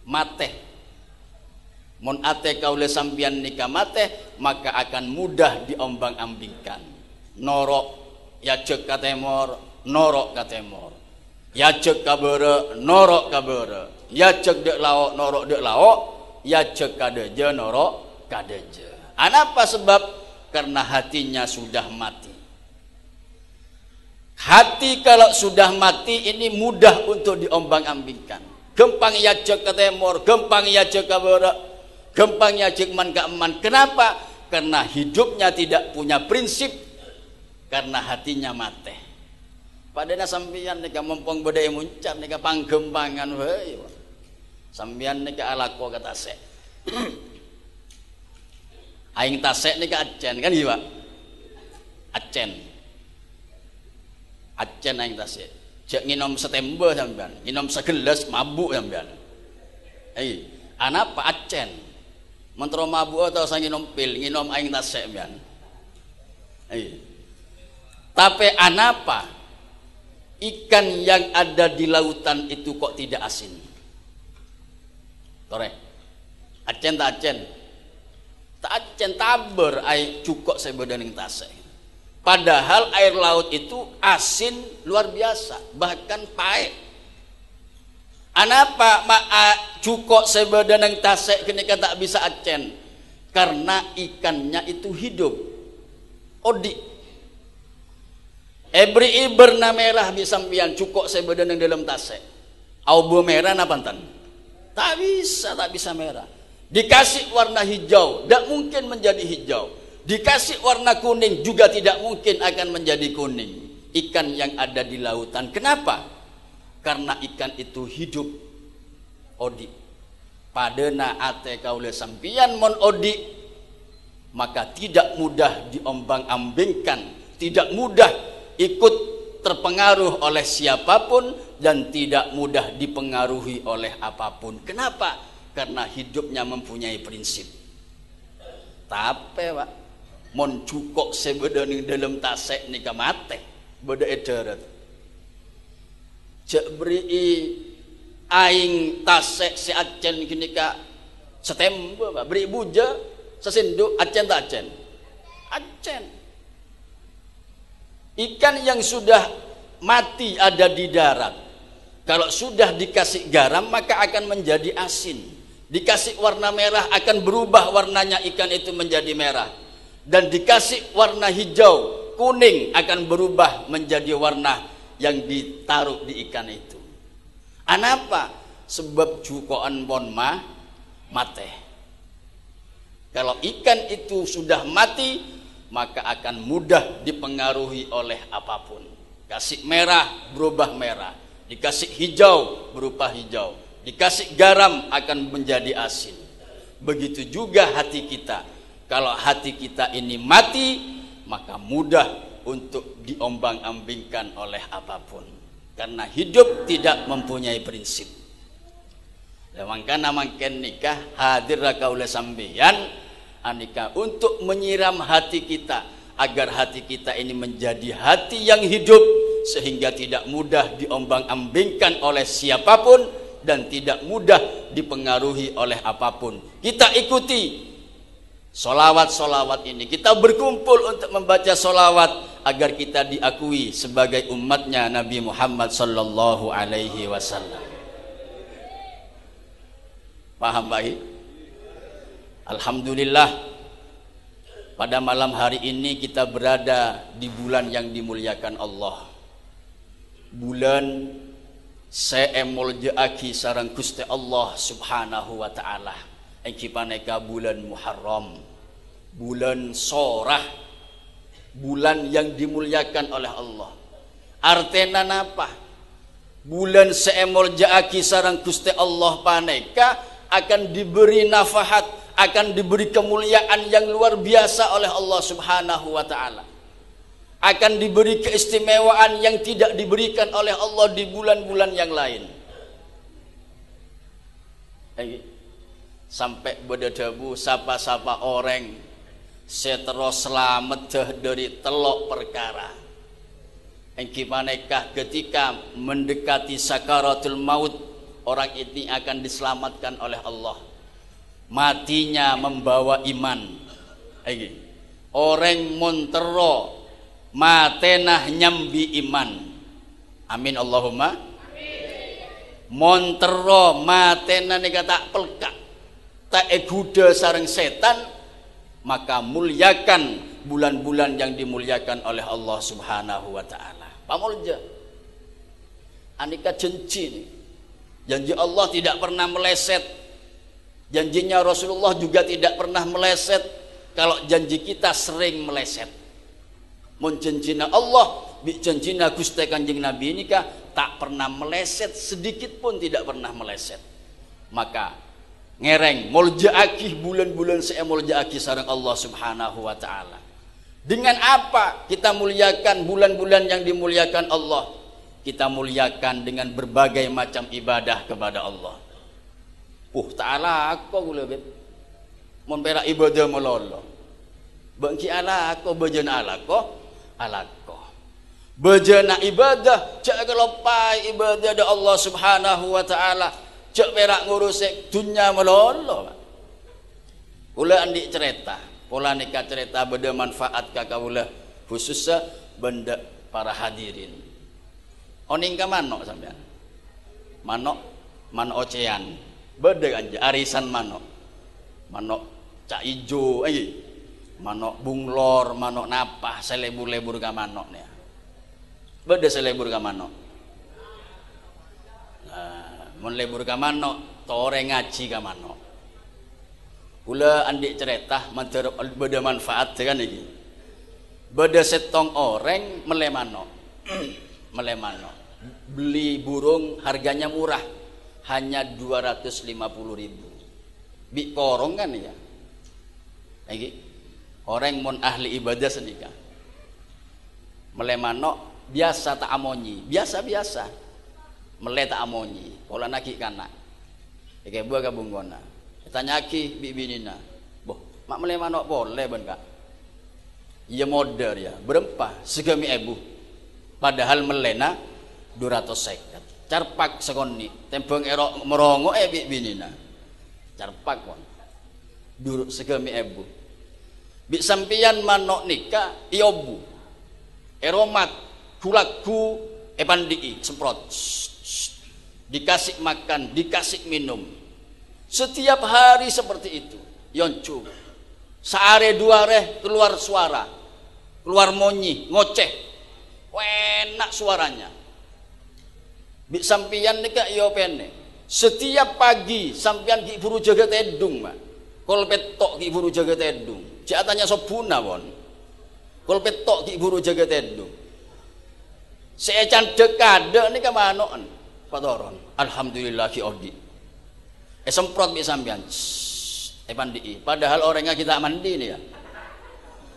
Mate. Mon ate kaula sambian nika mate, maka akan mudah diombang-ambingkan. Norok ya cek ka temor, norok ka temor. Ya cek ka beure, norok ka beure. Ya cek dek laok, norok dek laok. Ya cek ka deje, norok ka deje. Apa sebab? Karena hatinya sudah mati. Hati kalau sudah mati ini mudah untuk diombang-ambingkan. Gempang ya cek ka temor, gempang ya cek ka beure, gempang ya cek man ka eman. Kenapa? Karena hidupnya tidak punya prinsip. karena hatinya mate. Padahal sampeyan nika mumpung badai muncar nika panggempangan wae. Sampeyan nika alako ka tasek. Aing tasek nika acen kan iya, Pak? Acen aing tasek. Cek nginom setembe sampean, nginom segelas mabuk sampean. Anapa acen? Mentro mabuk atau sang nginom pil, nginom aing tasek sampean. Tapi anapa? Ikan yang ada di lautan itu kok tidak asin? Tore. Acen tak acen? Tak acen taber air cukok sebedaning tasek. Padahal air laut itu asin luar biasa, bahkan pahit. Anapa cukok sebedaning tasek kenika tak bisa acen? Karena ikannya itu hidup. Odi. Ebri berna merah bisa sampean cukok sebedaning dalam tasek. Au merah napa pantan? Tak bisa merah. Dikasih warna hijau, tidak mungkin menjadi hijau. Dikasih warna kuning juga tidak mungkin akan menjadi kuning. Ikan yang ada di lautan. Kenapa? Karena ikan itu hidup. Odi. Padana ate kaule sampian mon odi, maka tidak mudah diombang-ambingkan, tidak mudah ikut terpengaruh oleh siapapun dan tidak mudah dipengaruhi oleh apapun. Kenapa? Karena hidupnya mempunyai prinsip. Tapi Pak, mon cukok sebedaning dalam tasek nika mate, beda edarat. Cek beri aing tasek si acen kinika setembe Pak, beri buja sesinduk acen tak acen? Acen. Ikan yang sudah mati ada di darat, kalau sudah dikasih garam maka akan menjadi asin. Dikasih warna merah akan berubah warnanya ikan itu menjadi merah. Dan dikasih warna hijau, kuning akan berubah menjadi warna yang ditaruh di ikan itu. Anapa? Sebab cukoan pon mate. Kalau ikan itu sudah mati, maka akan mudah dipengaruhi oleh apapun. Kasih merah berubah merah, dikasih hijau berubah hijau, dikasih garam akan menjadi asin. Begitu juga hati kita. Kalau hati kita ini mati, maka mudah untuk diombang-ambingkan oleh apapun. Karena hidup tidak mempunyai prinsip. Mangkana mangken nikah hadir kaula sampeyan anika untuk menyiram hati kita agar hati kita ini menjadi hati yang hidup sehingga tidak mudah diombang-ambingkan oleh siapapun dan tidak mudah dipengaruhi oleh apapun. Kita ikuti solawat-solawat ini, kita berkumpul untuk membaca solawat agar kita diakui sebagai umatnya Nabi Muhammad sallallahu alaihi wasallam. Paham baik? Alhamdulillah, pada malam hari ini kita berada di bulan yang dimuliakan Allah. Bulan seemol jeaki sareng Gusti Allah subhanahu wa ta'ala. Engki paneka bulan Muharram, bulan sorah, bulan yang dimuliakan oleh Allah. Artena napa? Bulan seemol jeaki sareng Gusti Allah paneka akan diberi nafahat, akan diberi kemuliaan yang luar biasa oleh Allah subhanahu wa ta'ala. Akan diberi keistimewaan yang tidak diberikan oleh Allah di bulan-bulan yang lain. Sampai bedadabu sapa-sapa orang setero selamat dari telok perkara. Engki manekah ketika mendekati sakaratul maut, orang ini akan diselamatkan oleh Allah. Matinya membawa iman. Orang montero matenah nyambi iman. Amin Allahumma. Montero matenah nika tak pelkak, tak eguda sareng setan, maka muliakan bulan-bulan yang dimuliakan oleh Allah subhanahu wa ta'ala. Pamulja anika janji, janji Allah tidak pernah meleset. Janjinya Rasulullah juga tidak pernah meleset. Kalau janji kita sering meleset. Mun janjina Allah, bi janjina Gusti Kanjeng Nabi ini kah tak pernah meleset, sedikit pun tidak pernah meleset. Maka ngereng muljaaki bulan-bulan saya muljaaki sareng Allah Subhanahu wa taala. Dengan apa kita muliakan bulan-bulan yang dimuliakan Allah? Kita muliakan dengan berbagai macam ibadah kepada Allah. Ta'ala aku gula beb. Mun perak ibadah melolo. Bangki ala aku bejana alako. Bejana ibadah cak kelopai ibadah da Allah Subhanahu wa taala. Cak perak ngurus dunya melolo. Kula andi cerita, pola nikah cerita beda manfaat ka kaula khususnya benda para hadirin. Oning ka manok sampean. Manok ocean. Beda anja arisan manok. Manok cak ijo manok bunglor, manok napah, selebur-lebur ka manok nih. Beda selebur ka manok. Mun lebur ka manok, tore ngaji ka manok. Kula andik cerita manter beda manfaat kan iki. Beda setong oreng mele manok. Mele manok. Beli burung harganya murah, hanya 250.000. Bi korong kan ya. Iki orang mun ahli ibadah senika. Mele manok biasa tak amonyi, biasa. Mele tak amonyi, pola naki kana. Iki buah kabunggona. Tanyaki bibinina. Boh, mak mele manok boleh ben kak. Iya modern ya, berempah segami ebu. Padahal melena 250. Carpak sekoni, tempeng erok merongo bibinina. Carpak kon. Duruk segami ebu. Bi sampian manok nikah iobu. Eromat kulaku epandii semprot. Dikasih makan, dikasih minum. Setiap hari seperti itu. Yoncu. Saare duare keluar suara. Keluar monyi, ngoceh. Enak suaranya. Bi sampian nikah iyo pene. Setiap pagi sampian ki buru jaga tedung, Mak. Kol petok ki buru jaga tedung. Jatanya sobuna won. Kol petok ki buru jaga tedung. Seecan dekade nika manokan patoron. Alhamdulillah ki odi. Semprot bi sampean. Pandi. Padahal orangnya kita mandi nih ya.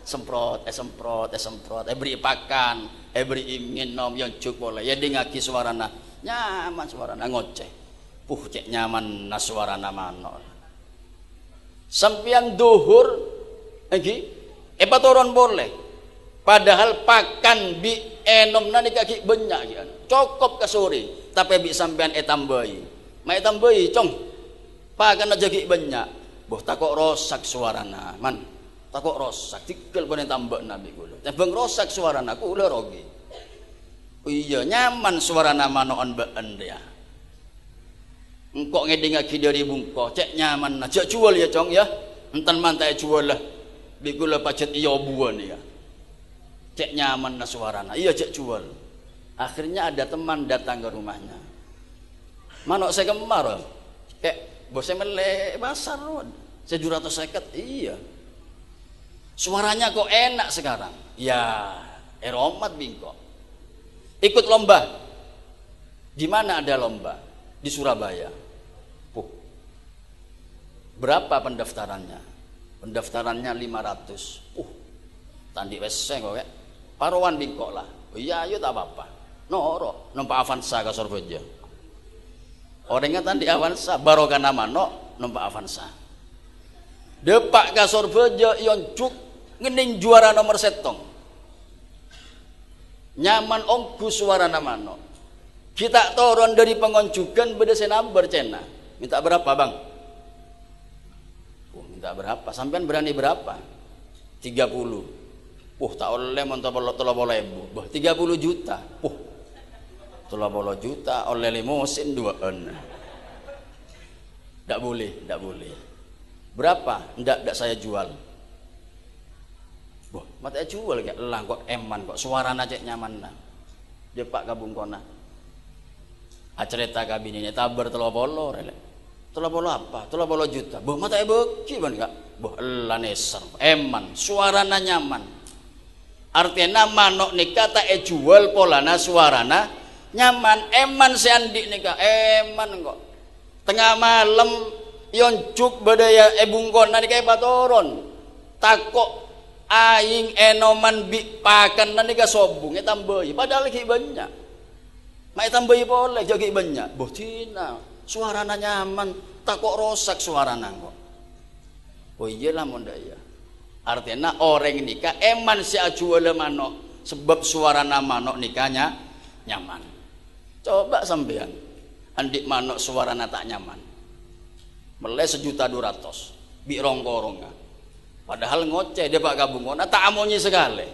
Semprot, semprot, beri pakan, beri minum yang cukup boleh. Ya dengaki suarana, nyaman suarana ngoceh. Cek nyaman na suarana manol. Sampian duhur, patoron boleh. Padahal pakan bi enom nani kaki banyak kan. Cokop ke sore, tapi bi sampean tambahi. Mai tambahi cong. Pakan aja ki banyak. Boh takok rosak suarana, man. Takok rosak, tikel pun tambah nabi kulo. Tembang rosak suarana kulo rogi. Iya nyaman suarana manoon been dia. Engkok ngedengaki dari bungko, cek nyaman nah. Cek jual ya cong ya. Entan mantai jual lah. Bikulo pacet iya buan ya. Cek nyaman nah suarana. Iya cek jual. Akhirnya ada teman datang ke rumahnya. Manok saya kemar. Bosnya melek basar. Saya 250. Iya. Suaranya kok enak sekarang. Ya, eromat bingko. Ikut lomba. Di mana ada lomba? Di Surabaya. Berapa pendaftarannya? Pendaftarannya 500. Tandi weseng kok ya. Paruan bingko lah. Oh, iya, ayo tak apa-apa. Noro, numpak Avanza ke Surabaya. Orangnya tadi Avanza, barokah nama numpak Avanza. Depak ke Surabaya yon cuk ngening juara nomor setong. Nyaman ongku suara nama Kita turun dari pengonjukan beda senamber cena. Minta berapa bang? Minta berapa? Sampean berani berapa? 30. Tak oleh montor ibu. 30 juta. 30 juta oleh limosin 2 Tidak boleh. Berapa? Tidak saya jual. Mata jual kayak elang kok eman kok suarana cek nyaman nah. Dia pak kabung kona. Acerita kabin ini tabar 30 rele. 30 apa? 30 juta. Mata beki ban enggak? Elan eser. Eman, suarana nyaman. Artinya manuk nikah tak jual polana suarana nyaman. Eman seandik nikah eman kok. Tengah malam yonjuk badaya bungkon nikah patoron. Takok aing enoman bi pakan nikah sobung tambahi padahal ki banyak. Mai tambahi boleh jadi banyak. Botina suarana nyaman takok rosak suarana kok. Oh iyalah mondaya. Artinya orang nikah eman si ajual manok sebab suarana manok nikahnya nyaman. Coba sampean andik manok suarana tak nyaman. Meleh 1.200.000 bi rongkorong. Padahal ngoceh dia pak gabungan tak amonyi sekali.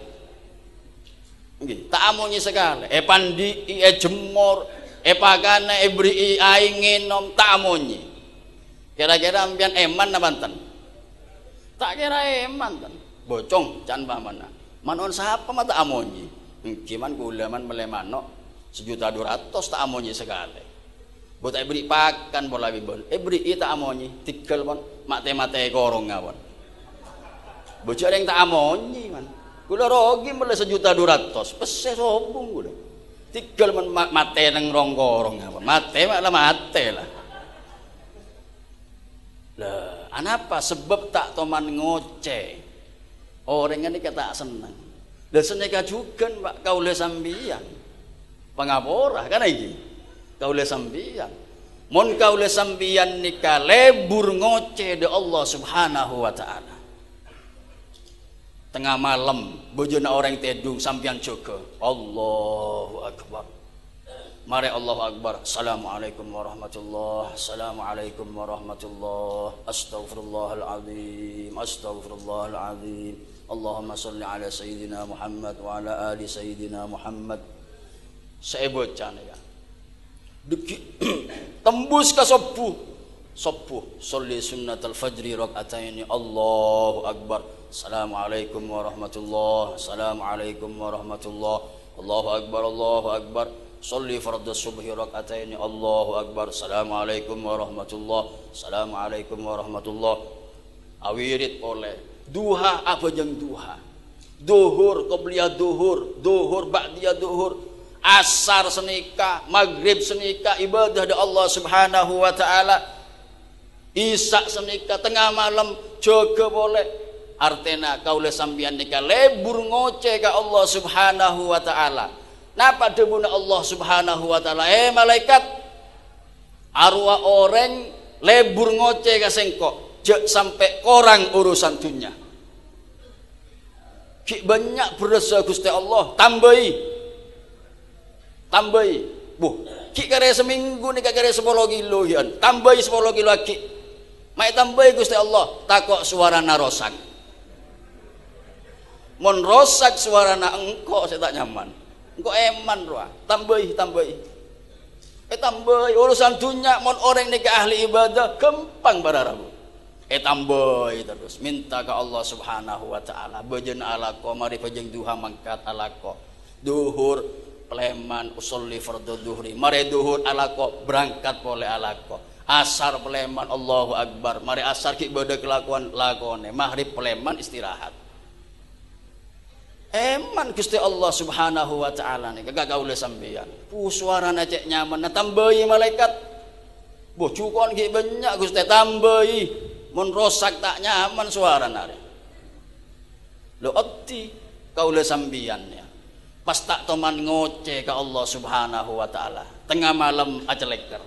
Nggih, tak amonyi sekali. Pandi jemor pakane beri aing nginom tak amonyi. Kira-kira ampian eman apa enten? Tak kira eman kan bocong can mana manon siapa mata amonyi kiman gulaman mele manok 1.200.000 tak amonyi sekali buat beri pakan bola bibon beri tak amonyi tikel pon mate korong ngawon bocor yang tak amonyi man gula rogi mele 1.200.000 pese sobung gula tikel man mate nang rong korong ngawon mate lah lah, anapa sebab tak toman ngoceh orang ini kata senang dan seneka juga pak kaule sambian pengapora kan iki kaule sambian mon kaule sambian nikah lebur ngoceh de Allah subhanahu wa ta'ala tengah malam bojona orang tedung sambian juga Allahu akbar. Mari Allahu Akbar. Assalamualaikum warahmatullahi. Assalamualaikum warahmatullahi. Astaghfirullahaladzim. Astaghfirullahaladzim. Allahumma salli ala Sayyidina Muhammad wa ala ali Sayyidina Muhammad. Saya bocah ya. Tembus ke subuh. Salli sunnatul fajri raka'ataini. Allahu Akbar. Assalamualaikum warahmatullahi. Assalamualaikum warahmatullahi. Allahu Akbar. Allahu Akbar. Salli fardhu subhi raka'ataini. Allahu Akbar. Assalamualaikum warahmatullahi. Assalamualaikum warahmatullahi. Awirit oleh duha apa jeng duha. Duhur qabliyah duhur, duhur ba'diyah duhur, asar senika, maghrib senika ibadah da Allah Subhanahu wa taala. Isya senika tengah malam jaga boleh. Artena kaula sambian nika lebur ngoceh ka Allah Subhanahu wa taala. Napa debuna Allah Subhanahu wa taala malaikat arwah orang lebur ngoceh ka sengkok jek sampai korang urusan dunia ki banyak berasa Gusti Allah tambahi ki kare seminggu ni kare 10 kilo yan tambahi 10 kilo lagi mai tambahi Gusti Allah takok suarana rosak mon rosak suarana engko saya tak nyaman engko eman roa tambahi tambahi urusan dunia mon orang ni ke ahli ibadah gampang bararabu tambahi terus minta ke Allah Subhanahu wa taala bejen alako mari pejeng duha mangkat alako duhur pleman usolli fardhu duhri mari duhur alako berangkat boleh alako asar pleman Allahu Akbar mari asar ki ibadah kelakuan lakone maghrib pleman istirahat eman Gusti Allah Subhanahu wa taala nih kagak kaula sampeyan suarana cek nyaman tambahi malaikat boh cukon ki banyak Gusti tambahi mun rosak tak nyaman suarana lo otti kaula sampeyan ya pas tak toman ngoceh ka Allah Subhanahu wa taala tengah malam aceleker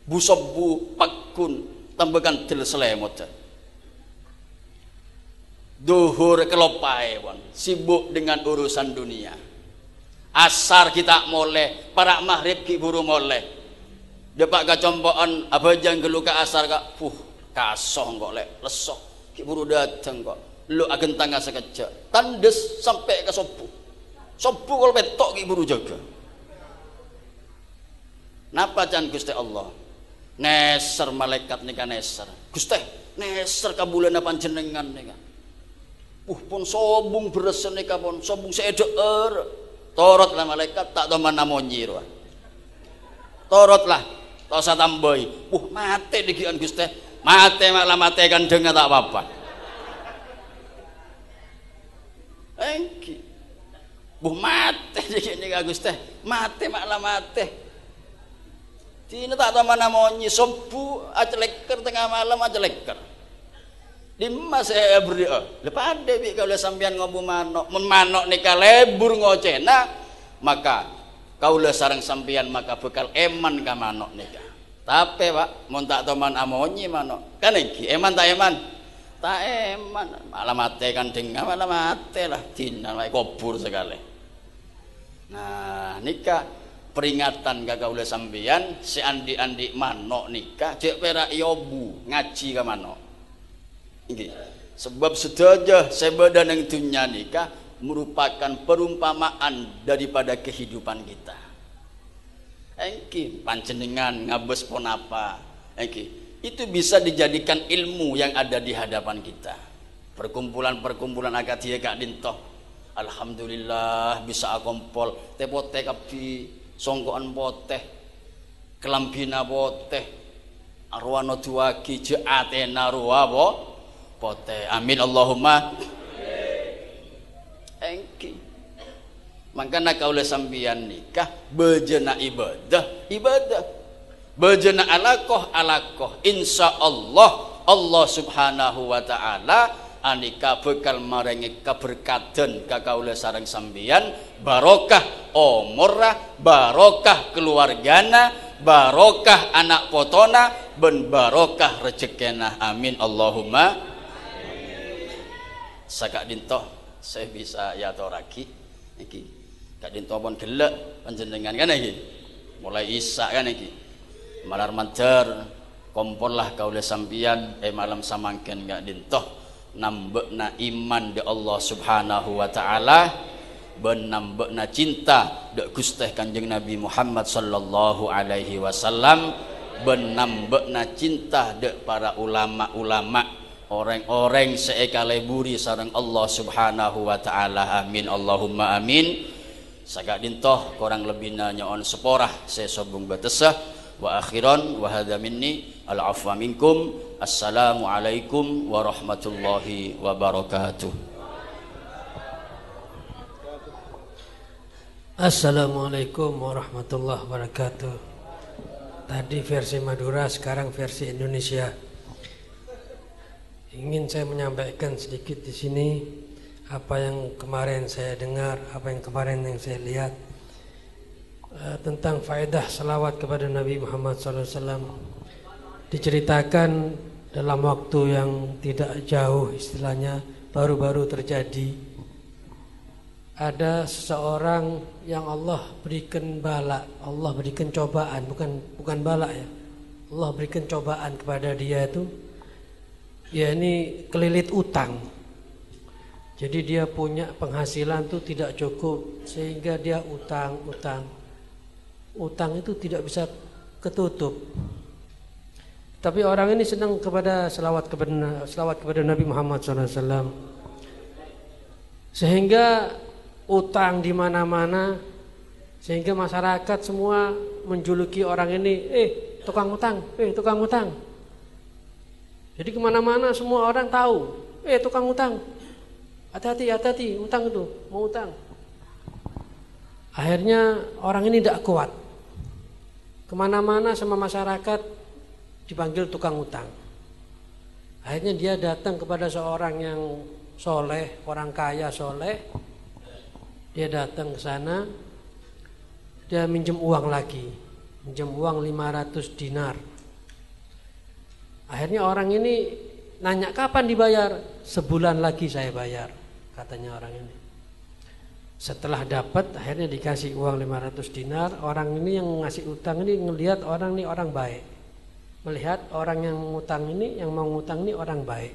busobbu pakun tambakan til selemot duhur kelopai sibuk dengan urusan dunia asar kita moleh para maghrib ki buru moleh depak kacompoan abajang geluka asar kak kasoh kok lek lesok ki buru dateng kok lu agen tangga sekejap tandes sampai ke sobu kalau petok ki buru jaga napa can Gusti Allah neser malaikat nika neser Gusti neser kabulan panjenengan nika pun sobung beres nika pun sobung seeder torot lah malaikat tak toman namonyi roa torot lah tosa tambahi mate dikian Gusti mate malah mate kan dengar tak apa-apa Engki. Buh mate iki Agus teh. Mate malah mate. Dina tak taman monyi sobu aja leker tengah malam aja leker. Lima saya beri lepas ada bi kalau sampean ngobu manok mun manok nika lebur ngocena maka kaulah sarang sampean maka bekal eman ka manok nika. Tapi Pak mun tak taman amonyi manok kan iki eman tak eman. Tak eman malah mate kan dengar malah mate lah dina wae kubur sekali. Nah nika peringatan ka kaula sampeyan si andi-andi manok nikah cek perak yobu ngaji ka manok. Nggih. Sebab sedaya sebada nang dunya nikah merupakan perumpamaan daripada kehidupan kita. Engki panjenengan ngabes pon apa? Engki itu bisa dijadikan ilmu yang ada di hadapan kita. Perkumpulan-perkumpulan akadia Kak Dintoh. Alhamdulillah bisa akompol tepote kapi songkoan poteh kelambina poteh arwana duwagi jaatena ruwa poteh amin Allahumma engki mangkana kaula sampeyan nikah bejena ibadah bejena alakoh insyaallah Allah subhanahu wa ta'ala anika bekal maringi keberkatan ka kaula sareng sampeyan barokah umurna barokah keluargana barokah anak potona ben barokah rezekina amin Allahumma Sakak Dintoh saya bisa ya toraki iki Kak Dintoh pun gelek panjenengan kan iki mulai isak kan iki malar mancer kompon lah kaula sampeyan malam samangken Kak Dintoh nambekna iman di Allah subhanahu wa ta'ala ben nambekna cinta dek Gusti Kanjeng Nabi Muhammad sallallahu alaihi wasallam ben nambekna cinta dek para ulama-ulama orang-orang seekale buri sareng Allah subhanahu wa ta'ala amin Allahumma amin. Sagak Dintoh kurang lebihna nyaon seporah saya sobung batesah wa akhiran wa hadza minni al-afwa minkum. Assalamualaikum warahmatullahi wabarakatuh.
Assalamualaikum warahmatullahi wabarakatuh. Tadi versi Madura, sekarang versi Indonesia. Ingin saya menyampaikan sedikit di sini apa yang kemarin saya dengar, apa yang kemarin yang saya lihat tentang faedah salawat kepada Nabi Muhammad SAW. Diceritakan dalam waktu yang tidak jauh, istilahnya baru-baru terjadi, ada seseorang yang Allah berikan bala, Allah berikan cobaan, bukan bala ya, Allah berikan cobaan kepada dia itu, ya ini kelilit utang. Jadi dia punya penghasilan itu tidak cukup sehingga dia utang itu tidak bisa ketutup. Tapi orang ini senang kepada selawat kepada Nabi Muhammad SAW, sehingga utang di mana-mana, sehingga masyarakat semua menjuluki orang ini, tukang utang. Jadi kemana-mana semua orang tahu, tukang utang, hati-hati, utang itu, mau utang. Akhirnya orang ini tidak kuat, kemana-mana sama masyarakat dipanggil tukang utang. Akhirnya dia datang kepada seorang yang soleh, orang kaya soleh. Dia datang ke sana, dia minjem uang lagi, minjem uang 500 dinar. Akhirnya orang ini nanya kapan dibayar, sebulan lagi saya bayar, katanya orang ini. Setelah dapat, akhirnya dikasih uang 500 dinar. Orang ini yang ngasih utang ini ngelihat orang ini orang baik, melihat orang yang ngutang ini, yang mau ngutang ini orang baik.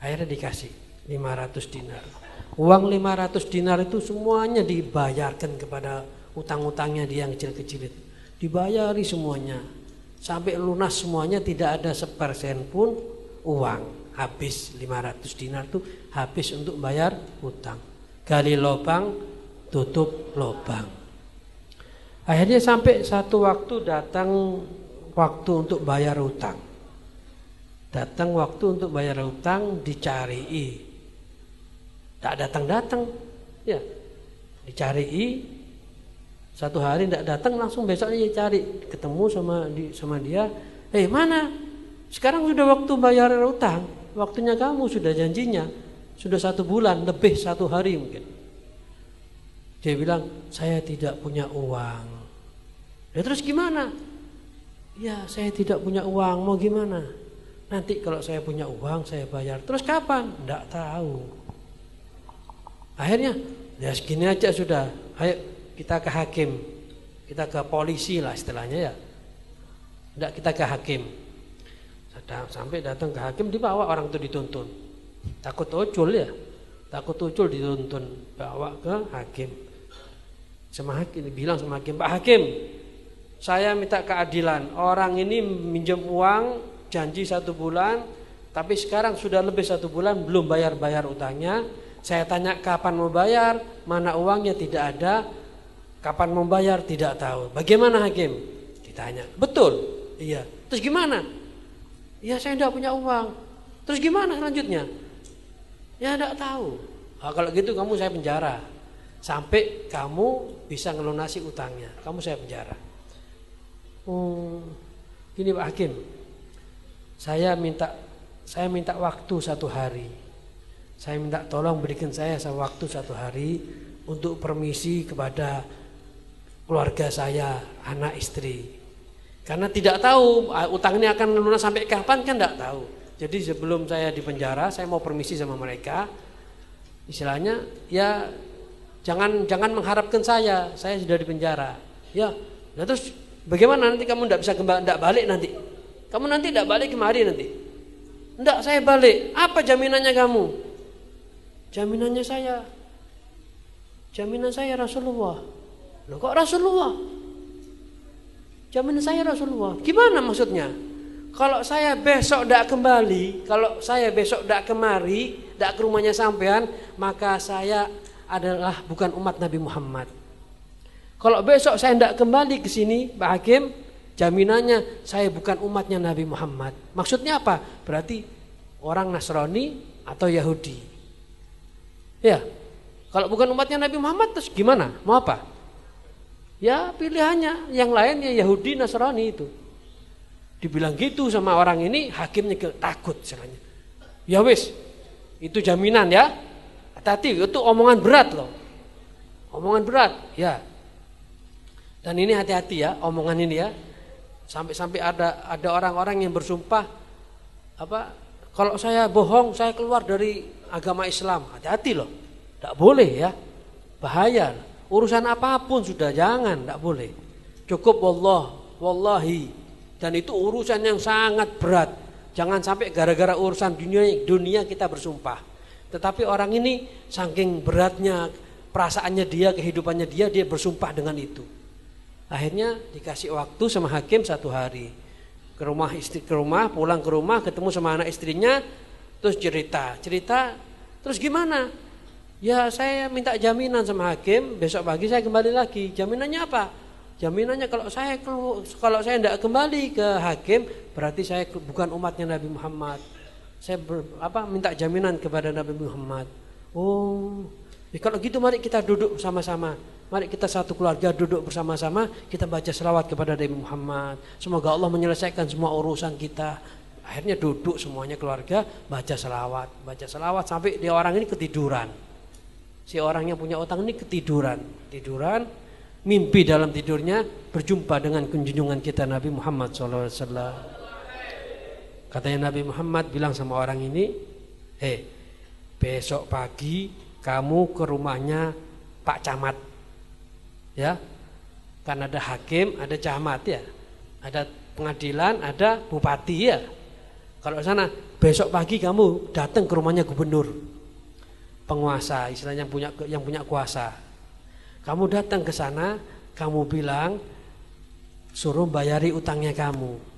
Akhirnya dikasih 500 dinar. Uang 500 dinar itu semuanya dibayarkan kepada utang-utangnya dia yang kecil-kecil itu. Dibayari semuanya sampai lunas semuanya, tidak ada sepersen pun uang. Habis 500 dinar itu habis untuk bayar utang. Gali lubang, tutup lubang. Akhirnya sampai satu waktu datang waktu untuk bayar utang. Datang waktu untuk bayar utang, dicari tidak datang-datang, ya dicari, satu hari tidak datang, langsung besoknya cari, ketemu sama dia, mana? Sekarang sudah waktu bayar utang, waktunya kamu sudah janjinya, sudah 1 bulan lebih 1 hari mungkin. Dia bilang, saya tidak punya uang. Ya terus gimana? Ya saya tidak punya uang, mau gimana? Nanti kalau saya punya uang saya bayar. Terus kapan? Tidak tahu. Akhirnya ya segini aja sudah. Ayo kita ke hakim, kita ke polisi lah istilahnya ya. Tidak, kita ke hakim. Sampai datang ke hakim, dibawa orang itu dituntun. Takut ucul ya, takut ucul dituntun, bawa ke hakim. Sama hakim bilang sama hakim, Pak Hakim, saya minta keadilan. Orang ini minjem uang, janji 1 bulan, tapi sekarang sudah lebih 1 bulan belum bayar utangnya. Saya tanya kapan mau bayar, mana uangnya tidak ada. Kapan mau bayar tidak tahu. Bagaimana hakim? Ditanya. Betul? Iya. Terus gimana? Ya saya tidak punya uang. Terus gimana selanjutnya? Ya tidak tahu. Nah, kalau gitu kamu saya penjara sampai kamu bisa ngelunasi utangnya. Kamu saya penjara. Gini Pak Hakim, saya minta waktu 1 hari. Saya minta tolong berikan saya waktu 1 hari untuk permisi kepada keluarga saya, anak istri. Karena tidak tahu utang ini akan lunas sampai kapan kan tidak tahu. Jadi sebelum saya di penjara, saya mau permisi sama mereka. Istilahnya ya jangan mengharapkan saya sudah di penjara. Ya, nah terus bagaimana nanti kamu tidak balik nanti? Kamu nanti tidak balik kemari nanti? Tidak, saya balik. Apa jaminannya kamu? Jaminan saya Rasulullah. Loh kok Rasulullah? Jaminan saya Rasulullah. Gimana maksudnya? Kalau saya besok tidak kembali, kalau saya besok tidak kemari, tidak ke rumahnya sampean, maka saya adalah bukan umat Nabi Muhammad. Kalau besok saya tidak kembali ke sini, Pak Hakim, jaminannya saya bukan umatnya Nabi Muhammad. Maksudnya apa? Berarti orang Nasrani atau Yahudi. Ya, kalau bukan umatnya Nabi Muhammad terus gimana? Mau apa? Ya pilihannya yang lain ya Yahudi, Nasrani itu. Dibilang gitu sama orang ini, hakimnya takut istilahnya. Ya wis, itu jaminan ya. Hati-hati, itu omongan berat loh. Omongan berat, ya. Dan ini hati-hati ya, omongan ini ya. Sampai-sampai ada orang-orang yang bersumpah kalau saya bohong, saya keluar dari agama Islam. Hati-hati loh. Tidak boleh ya. Bahaya. Urusan apapun sudah jangan, tidak boleh. Cukup wallahi. Dan itu urusan yang sangat berat. Jangan sampai gara-gara urusan dunia kita bersumpah. Tetapi orang ini saking beratnya perasaannya dia, kehidupannya dia bersumpah dengan itu. Akhirnya dikasih waktu sama hakim 1 hari. Ke rumah, pulang ke rumah, ketemu sama anak istrinya, terus cerita. Terus gimana? Ya saya minta jaminan sama hakim, besok pagi saya kembali lagi. Jaminannya apa? Jaminannya kalau saya tidak kembali ke hakim, berarti saya bukan umatnya Nabi Muhammad. Saya minta jaminan kepada Nabi Muhammad. Oh, ya kalau gitu mari kita duduk sama-sama. Mari kita satu keluarga duduk bersama-sama, kita baca selawat kepada Nabi Muhammad. Semoga Allah menyelesaikan semua urusan kita. Akhirnya duduk semuanya keluarga, baca selawat sampai dia orang ini ketiduran. Si orang yang punya utang ini ketiduran, mimpi dalam tidurnya berjumpa dengan junjungan kita Nabi Muhammad SAW. Katanya Nabi Muhammad bilang sama orang ini, besok pagi kamu ke rumahnya Pak Camat, ya, kan ada hakim, ada camat ya, ada pengadilan, ada bupati ya. Kalau sana besok pagi kamu datang ke rumahnya gubernur, penguasa, istilahnya yang punya kuasa. Kamu datang ke sana, kamu bilang suruh bayari utangnya kamu.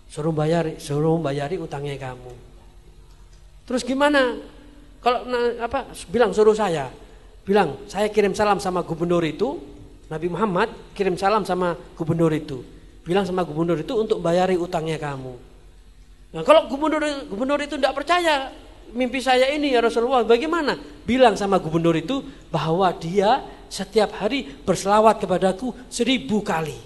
Suruh bayari utangnya kamu. Terus gimana? Kalau bilang suruh saya. Bilang saya kirim salam sama gubernur itu, Nabi Muhammad kirim salam sama gubernur itu. Bilang sama gubernur itu untuk bayari utangnya kamu. Nah, kalau gubernur itu tidak percaya, mimpi saya ini ya Rasulullah, bagaimana? Bilang sama gubernur itu bahwa dia setiap hari berselawat kepadaku 1000 kali.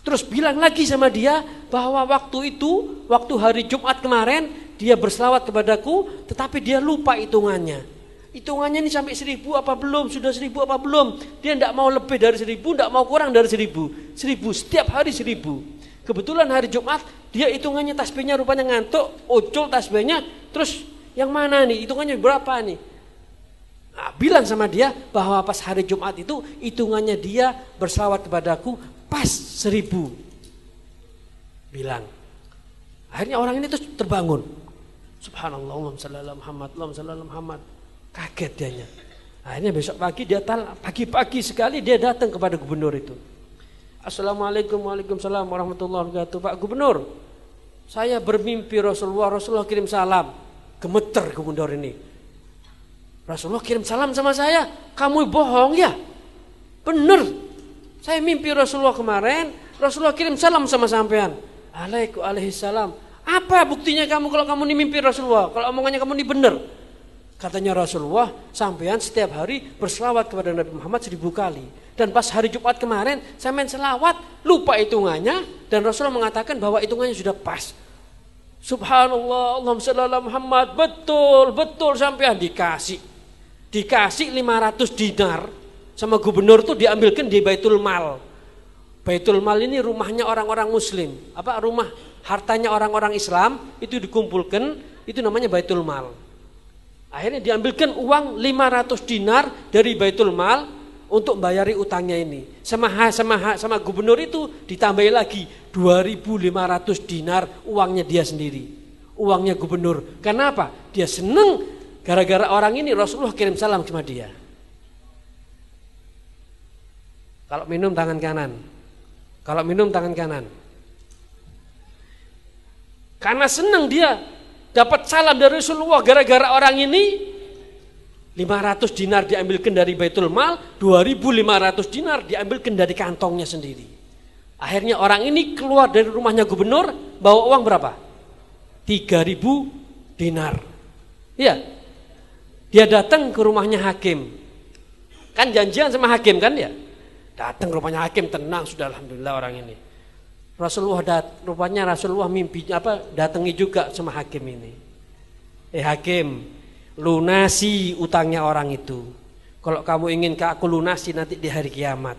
Terus bilang lagi sama dia bahwa waktu hari Jumat kemarin dia berselawat kepadaku, tetapi dia lupa hitungannya. Hitungannya ini sampai 1000 apa belum? Sudah 1000 apa belum? Dia tidak mau lebih dari 1000, tidak mau kurang dari 1000. 1000 setiap hari 1000. Kebetulan hari Jumat dia hitungannya tasbihnya rupanya ngantuk, ucul tasbihnya, terus yang mana nih? Hitungannya berapa nih? Nah, bilang sama dia bahwa pas hari Jumat itu hitungannya dia berselawat kepadaku pas 1000. Bilang. Akhirnya orang ini terus terbangun. Subhanallah, Allahumma shalli ala Muhammad, Allahumma shalli ala Muhammad. Kaget dianya. Akhirnya besok pagi dia pagi-pagi sekali dia datang kepada gubernur itu. Assalamualaikum, waalaikumsalam warahmatullahi wabarakatuh. Pak Gubernur, saya bermimpi Rasulullah kirim salam. Gemeter gubernur ini. Rasulullah kirim salam sama saya. Kamu bohong ya? Bener. Saya mimpi Rasulullah kemarin, Rasulullah kirim salam sama sampean. Alaihissalam. Apa buktinya kamu kalau kamu ini mimpi Rasulullah? Kalau omongannya kamu ini bener. Katanya Rasulullah, sampean setiap hari berselawat kepada Nabi Muhammad 1000 kali. Dan pas hari Jumat kemarin, saya main selawat, lupa hitungannya. Dan Rasulullah mengatakan bahwa hitungannya sudah pas. Subhanallah, Allahumma shalli ala Muhammad. Betul sampean dikasih 500 dinar. Sama gubernur tuh diambilkan di Baitul Mal. Baitul Mal ini rumahnya orang-orang muslim. Rumah hartanya orang-orang Islam, itu dikumpulkan, itu namanya Baitul Mal. Akhirnya diambilkan uang 500 dinar dari Baitul Mal untuk bayari utangnya ini. Sama gubernur itu ditambahi lagi 2.500 dinar uangnya dia sendiri. Uangnya gubernur. Karena apa? Dia senang gara-gara orang ini Rasulullah kirim salam sama dia. Kalau minum tangan kanan. Karena senang dia dapat salam dari Rasulullah gara-gara orang ini. 500 dinar diambilkan dari Baitul Mal, 2.500 dinar diambilkan dari kantongnya sendiri. Akhirnya orang ini keluar dari rumahnya gubernur, bawa uang berapa? 3.000 dinar. Iya. Dia datang ke rumahnya hakim. Kan janjian sama hakim kan ya? Datang ke rumahnya hakim, tenang sudah, alhamdulillah orang ini. Rupanya Rasulullah mimpi datangi juga sama hakim ini. Hakim, lunasi utangnya orang itu. Kalau kamu ingin aku lunasi nanti di hari kiamat.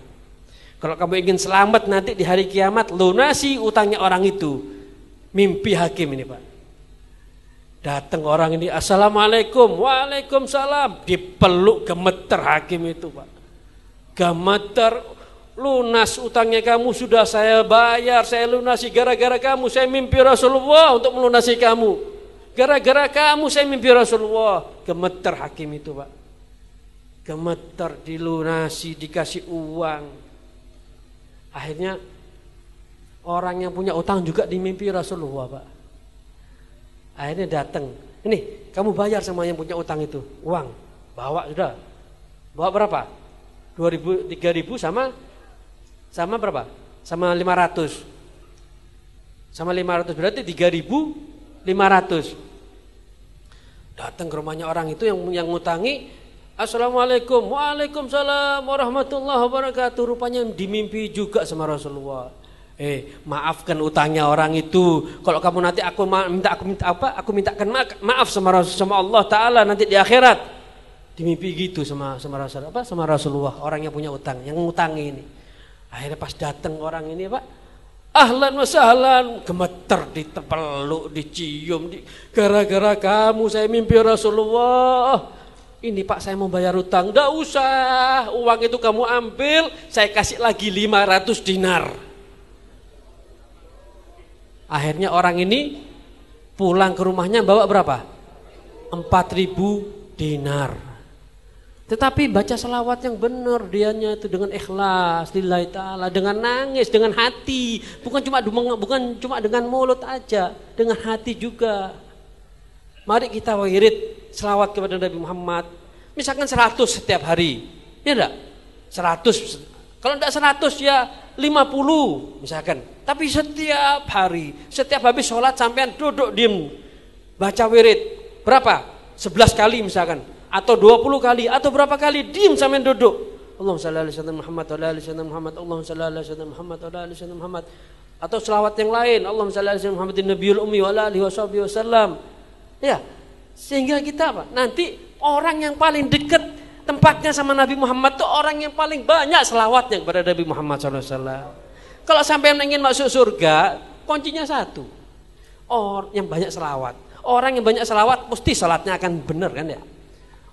Kalau kamu ingin selamat nanti di hari kiamat, lunasi utangnya orang itu. Mimpi hakim ini Pak. Datang orang ini, assalamualaikum, waalaikumsalam. Dipeluk gemeter hakim itu Pak. Gemeter, lunas utangnya kamu sudah saya bayar, saya lunasi gara-gara kamu. Saya mimpi Rasulullah untuk melunasi kamu. Gara-gara kamu saya mimpi Rasulullah. Gemeter hakim itu Pak. Gemeter, dilunasi, dikasih uang. Akhirnya orang yang punya utang juga dimimpi Rasulullah Pak. Akhirnya datang. Ini kamu bayar sama yang punya utang itu. Uang. Bawa sudah. Bawa berapa? 2.000, 3.000 sama berapa? Sama 500. Sama 500 berarti 3.500. Datang ke rumahnya orang itu yang ngutangi. Assalamualaikum, waalaikumsalam warahmatullahi wabarakatuh. Rupanya dimimpi juga sama Rasulullah. Maafkan utangnya orang itu. Kalau kamu nanti aku mintakan maaf sama Allah Taala nanti di akhirat. Dimimpi gitu sama Rasulullah, orang yang punya utang, yang ngutangi ini. Akhirnya pas datang orang ini Pak, ahlan wa sahlan, gemeter, ditepeluk, dicium, gara-gara kamu saya mimpi Rasulullah. Ini Pak saya mau bayar utang. Enggak usah, uang itu kamu ambil, saya kasih lagi 500 dinar. Akhirnya orang ini pulang ke rumahnya bawa berapa? 4.000 dinar. Tetapi baca salawat yang benar dianya itu dengan ikhlas lillahi ta'ala, dengan nangis, dengan hati, bukan cuma dengan mulut aja, dengan hati juga. Mari kita wirid selawat kepada Nabi Muhammad. Misalkan 100 setiap hari. Ya enggak? 100. Kalau enggak 100 ya 50 misalkan. Tapi setiap hari, setiap habis sholat sampean duduk diem. baca wirid berapa? 11 kali misalkan, atau 20 kali, atau berapa kali, diem sampai duduk. Allahumma shalli ala sayyidina Muhammad wa ala ali sayyidina Muhammad, Allahumma shalli ala sayyidina Muhammad wa ala ali sayyidina Muhammad. Atau selawat yang lain, Allahumma shalli ala sayyidina Muhammadin nabiyul ummi wa ala alihi wasallam. Ya, sehingga kita apa? Nanti orang yang paling dekat tempatnya sama Nabi Muhammad itu orang yang paling banyak selawatnya kepada Nabi Muhammad SAW. Kalau sampai ingin masuk surga, kuncinya satu, orang yang banyak selawat. Orang yang banyak selawat pasti salatnya akan benar kan ya.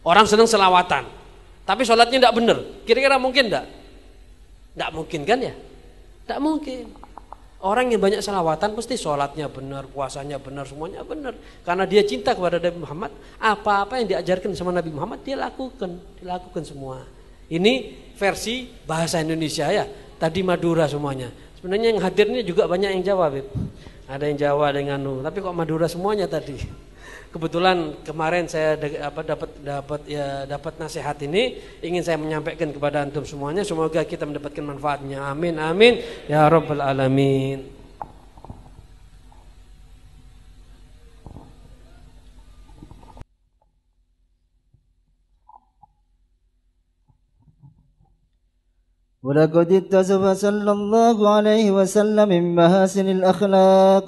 Orang senang selawatan, tapi salatnya tidak benar. Kira-kira mungkin tidak? Tidak mungkin kan ya? Tidak mungkin. Orang yang banyak selawatan pasti sholatnya benar, puasanya benar, semuanya benar. Karena dia cinta kepada Nabi Muhammad, apa-apa yang diajarkan sama Nabi Muhammad dia lakukan semua. Ini versi bahasa Indonesia ya. Tadi Madura semuanya. Sebenarnya yang hadirnya juga banyak yang Jawa, Beb. Ada yang Jawa dengan tapi kok Madura semuanya tadi. Kebetulan kemarin saya dapat nasihat ini, ingin saya menyampaikan kepada antum semuanya, semoga kita mendapatkan manfaatnya. Amin amin ya rabbal alamin.
ولقد اتصف صلى الله عليه وسلم من محاسن الأخلاق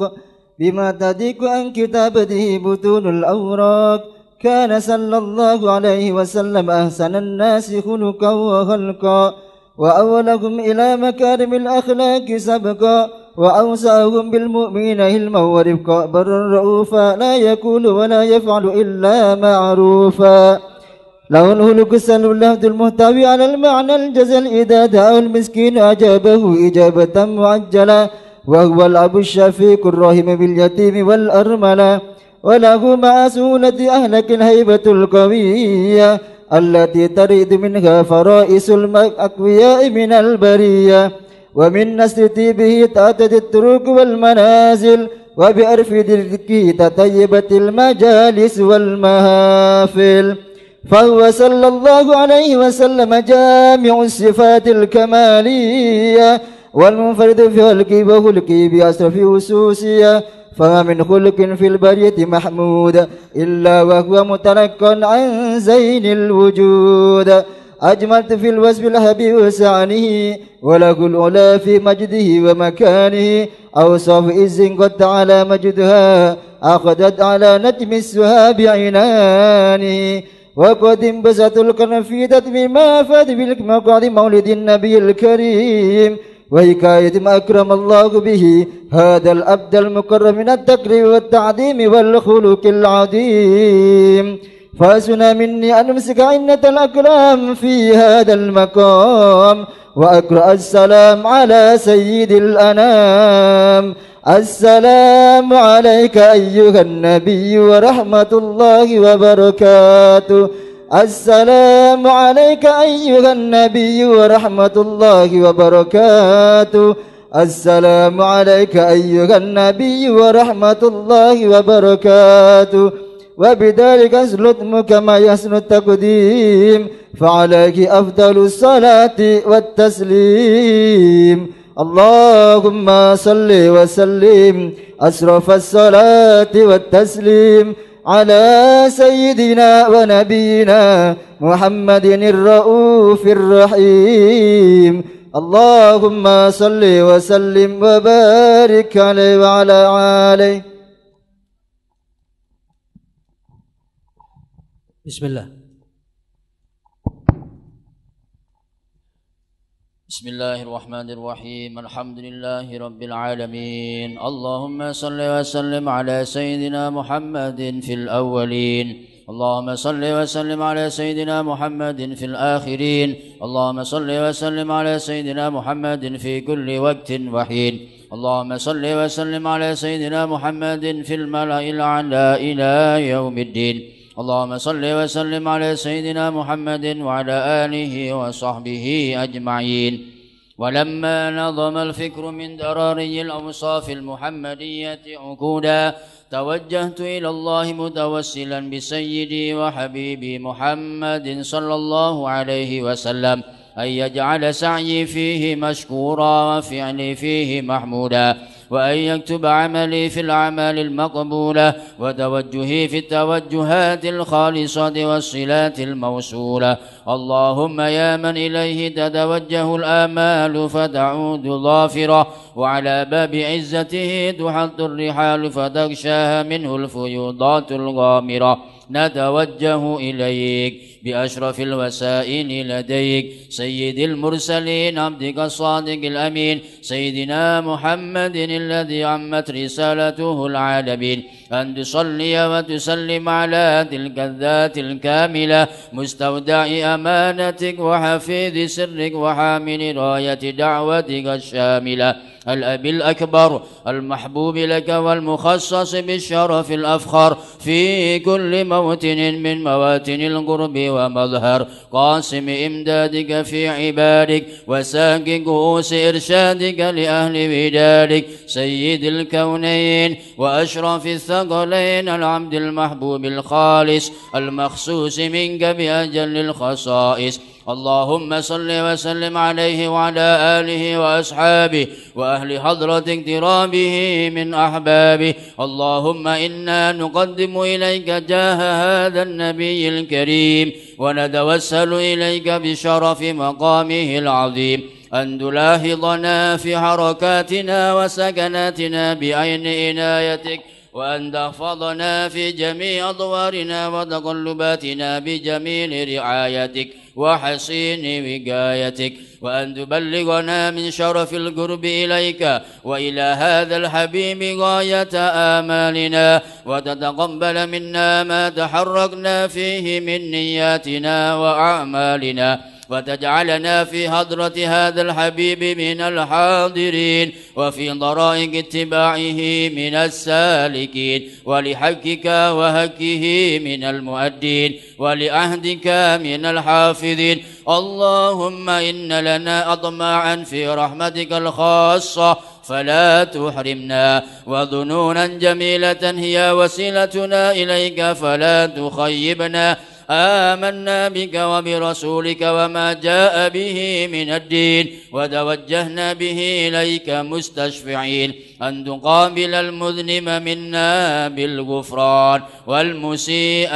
بما تضيق عن كتابته بطون الأوراق. كان صلى الله عليه وسلم أحسن الناس خلقا وخلقا وأولهم إلى مكارم الأخلاق سبقا وأوسعهم بالمؤمنين علما ورفقا برا رؤوفا لا يقول ولا يفعل إلا معروفا. له الخلق السلم اللفظ المحتوي على المعنى الجزل إذا دعا المسكين أجابه إجابة معجلة وهو الأب الشفيق الرحيم باليتيم والأرملة. وله مع سهولة أهلك الهيبة القوية التي تريد منها فرائس الأقوياء من البرية. ومن نسل طيبه تعتدي الطرق والمنازل وبأرفد الذكي تطيبت المجالس والمحافل. فهو صلى الله عليه وسلم جامع الصفات الكمالية والمنفرد في خلقه وخلقه بأشرف خصوصية. فما من خلق في البرية محمود إلا وهو متلقى عن زين الوجود. أجملت في الوصف الحبيب وسعنه وله العلا في مجده ومكانه. أوصاف إذ قد تعالى مجدها أخذت على نجم السهاب عنانه. وقد انبسط القرن في تتميم ما فات بالمقعد مولد النبي الكريم وحكاية ما أكرم الله به هذا الأبد المكرم من التكريم والتعظيم والخلق العظيم. فاسنا مني أن أمسك عنة الأكرام في هذا المقام وأقرأ السلام على سيد الأنام. السلام عليك أيها النبي ورحمة الله وبركاته. السلام عليك أيها النبي ورحمة الله وبركاته. السلام عليك أيها النبي ورحمة الله وبركاته. وبذلك أسلم كما يسن التقديم فعليك أفضل الصلاة والتسليم. اللهم صل وسلم أشرف الصلاة والتسليم على سيدنا ونبينا محمد الرؤوف الرحيم. اللهم صل وسلم وبارك عليه وعلى آله.
بسم الله.
بسم الله الرحمن الرحيم. الحمد لله رب العالمين. اللهم صل وسلم على سيدنا محمد في الأولين. اللهم صل وسلم على سيدنا محمد في الآخرين. اللهم صل وسلم على سيدنا محمد في كل وقت وحين. اللهم صل وسلم على سيدنا محمد في الملأ الأعلى إلى يوم الدين. اللهم صل وسلم على سيدنا محمد وعلى آله وصحبه أجمعين. ولما نظم الفكر من دراري الأوصاف المحمدية عقودا توجهت إلى الله متوسلا بسيدي وحبيبي محمد صلى الله عليه وسلم أن يجعل سعيي فيه مشكورا وفعلي فيه محمودا وأن يكتب عملي في الأعمال المقبولة وتوجهي في التوجهات الخالصة والصلات الموصولة. اللهم يا من إليه تتوجه الآمال فتعود ظافرة، وعلى باب عزته تحط الرحال فتغشاها منه الفيوضات الغامرة، نتوجه إليك بأشرف الوسائل لديك سيد المرسلين عبدك الصادق الأمين سيدنا محمد الذي عمت رسالته العالمين، أن تصلي وتسلم على تلك الذات الكاملة مستودع أمانتك وحفيظ سرك وحامل راية دعوتك الشاملة، الأب الأكبر المحبوب لك والمخصص بالشرف الأفخر في كل موطن من مواتن القرب ومظهر قاسم إمدادك في عبادك وساق كؤوس إرشادك لأهل بدارك سيد الكونين وأشرف الثقلين العبد المحبوب الخالص المخصوص منك بأجل الخصائص. اللهم صل وسلم عليه وعلى آله وأصحابه وأهل حضرة اقترابه من أحبابه. اللهم إنا نقدم إليك جاه هذا النبي الكريم ونتوسل إليك بشرف مقامه العظيم أن تلاحظنا في حركاتنا وسكناتنا بعين عنايتك، وأن تحفظنا في جميع أدوارنا وتقلباتنا بجميل رعايتك وحسين وقايتك، وأن تبلغنا من شرف القرب إليك وإلى هذا الحبيب غاية آمالنا، وتتقبل منا ما تحركنا فيه من نياتنا وأعمالنا، وتجعلنا في حضرة هذا الحبيب من الحاضرين وفي ضرائق اتباعه من السالكين، ولحقك وهكه من المؤدين، ولعهدك من الحافظين. اللهم إن لنا أطماعا في رحمتك الخاصة فلا تحرمنا، وظنونا جميلة هي وسيلتنا إليك فلا تخيبنا. آمنا بك وبرسولك وما جاء به من الدين، وتوجهنا به إليك مستشفعين أن تقابل المذنب منا بالغفران، والمسيء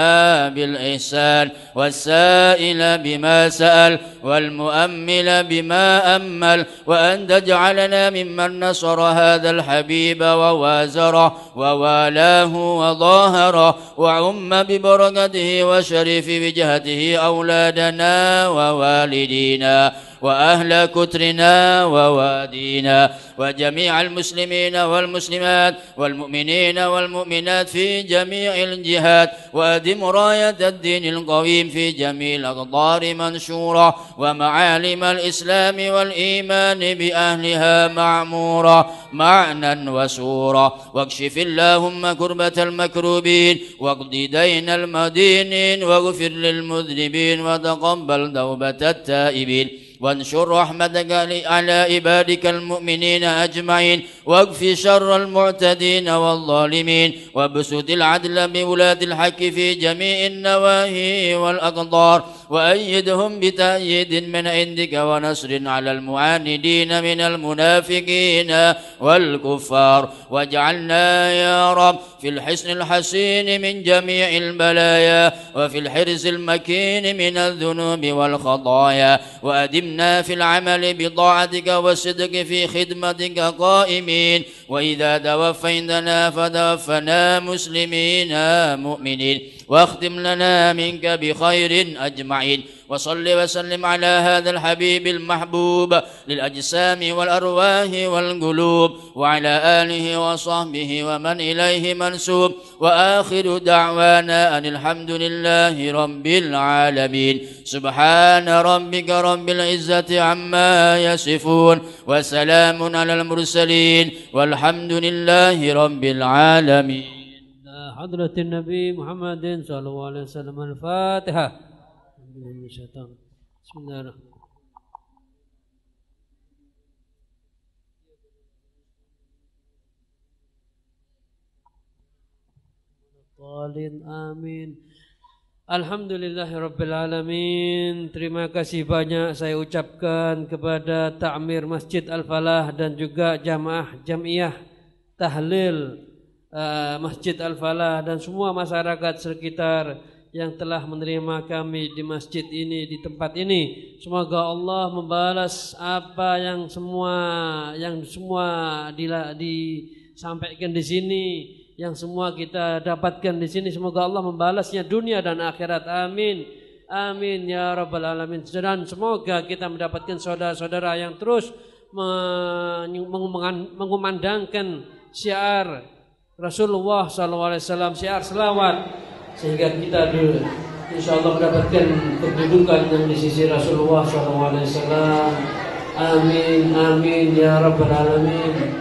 بالإحسان، والسائل بما سأل، والمؤمل بما أمل، وأن تجعلنا ممن نصر هذا الحبيب ووازره ووالاه وظاهره، وعم ببركته وشرف وجهته أولادنا ووالدينا وأهل كترنا ووادينا وجميع المسلمين والمسلمات والمؤمنين والمؤمنات في جميع الجهات، وأدم راية الدين القويم في جميع الأقطار منشورة، ومعالم الإسلام والإيمان بأهلها معمورة معنى وسورة، واكشف اللهم كربة المكروبين، واقض دين المدينين، واغفر للمذنبين، وتقبل توبة التائبين، وانشر رحمتك على عبادك المؤمنين أجمعين، واكف شر المعتدين والظالمين، وابسط العدل بولاة الحق في جميع النواهي والأقطار، وأيدهم بتأييد من عندك ونصر على المعاندين من المنافقين والكفار، واجعلنا يا رب في الحصن الحسين من جميع البلايا، وفي الحرز المكين من الذنوب والخطايا، وأدمنا في العمل بطاعتك والصدق في خدمتك قائمين، وإذا توفيتنا فتوفنا مسلمين مؤمنين، واختم لنا منك بخير أجمعين. وصل وسلم على هذا الحبيب المحبوب للأجسام والأرواح والقلوب، وعلى آله وصحبه ومن إليه منسوب، وآخر دعوانا أن الحمد لله رب العالمين. سبحان ربك رب العزة عما يصفون، وسلام على المرسلين، والحمد لله رب العالمين.
حضرة النبي محمد صلى الله عليه وسلم. الفاتحة. بسم الله الرحمن الرحيم. Amin. Alhamdulillahirabbil alamin. Terima kasih banyak saya ucapkan kepada Ta'mir Masjid Al-Falah dan juga jamaah Jam'iyah tahlil Masjid Al-Falah dan semua masyarakat sekitar yang telah menerima kami di masjid ini, di tempat ini. Semoga Allah membalas apa yang semua disampaikan di sini, yang semua kita dapatkan di sini. Semoga Allah membalasnya dunia dan akhirat. Amin. Amin ya rabbal alamin. Dan semoga kita mendapatkan saudara-saudara yang terus mengumandangkan syiar Rasulullah SAW, syiar selawat, sehingga kita insyaallah mendapatkan kedudukan yang di sisi Rasulullah SAW. Amin amin ya rabbal alamin.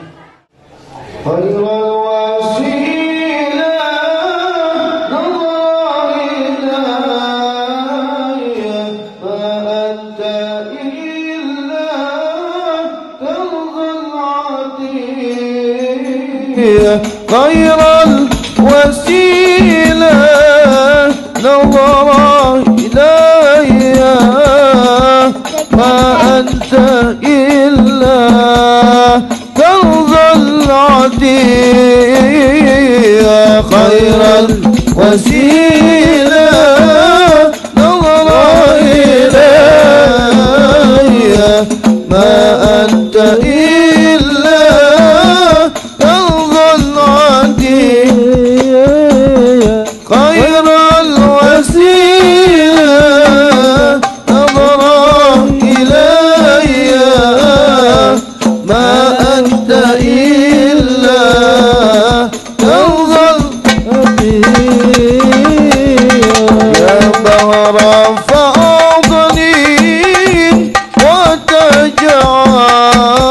غير الوسيلة نظر إلي ما أنت إلا كنز العطية خير الوسيلة نظر إلي ما أنت إلا كنز العطية خير الوسيلة نظر إلي ما أنت إلا كنز يا بهر فاضلي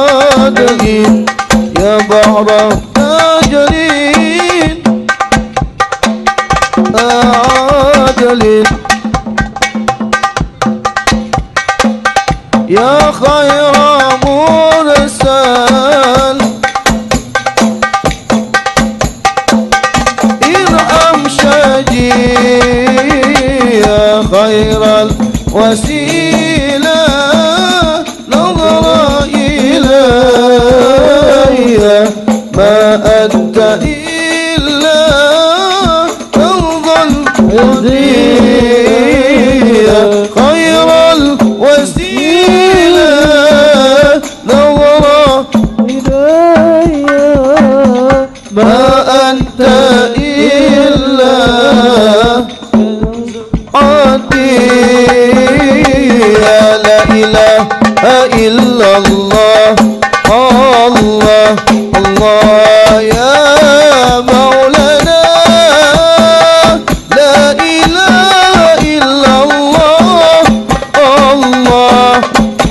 وتجعلني يا بهر تجرين عادل يا خير مرسل ارحم شجي يا خير الوسيلة نظر إلي ما أنت إلا كنز العطية خير الوسيلة نظر إلي ما أنت إلا عطية لا إله إلا الله الله الله يا مولانا لا إله إلا الله الله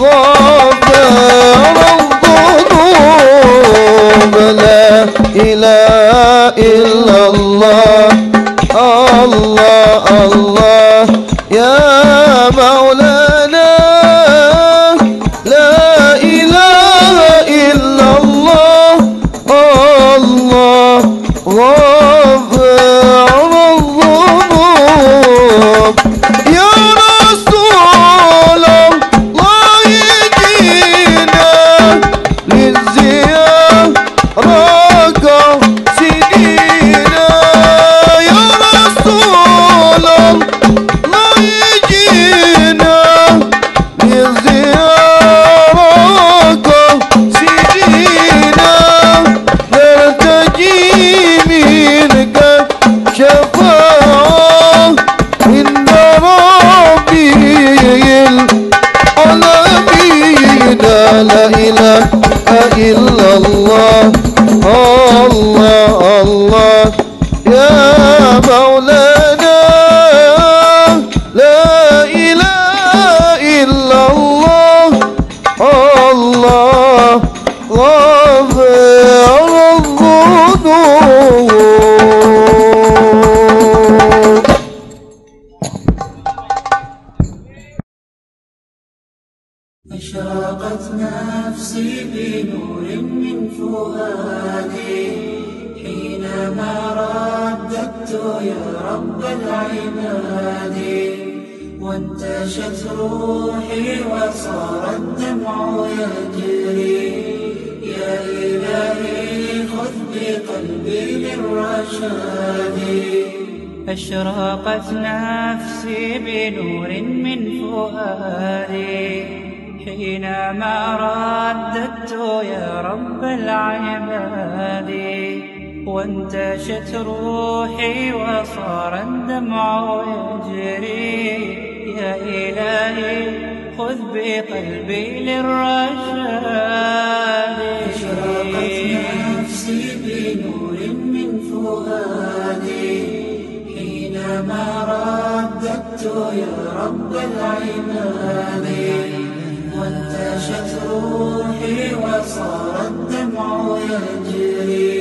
غفار الذنوب لا إله إلا الله الله الله يا مولانا لا إله إلا الله الله غفار الذنوب يا رسول الله جينا للزيارة سنينا يا رسول الله جينا للزيارة سنينا نرتجي منك شفاعة عند ربي العالمين لا إله إلا الله الله الله يا مولانا لا إله إلا الله الله غفار الذنوب
أشرقت نفسي بنور من فؤادي حينما رددت يا رب العباد وانتشت روحي وصار الدمع يجري يا إلهي خذ بقلبي للرشاد أشرقت نفسي بنور من فؤادي حينما رددت يا رب العباد وانتشت روحي وصار الدمع يجري يا إلهي خذ بقلبي للرشاد أشرقت نفسي بنور من فؤادي حينما رددت يا رب العباد وانتشت روحي وصار الدمع يجري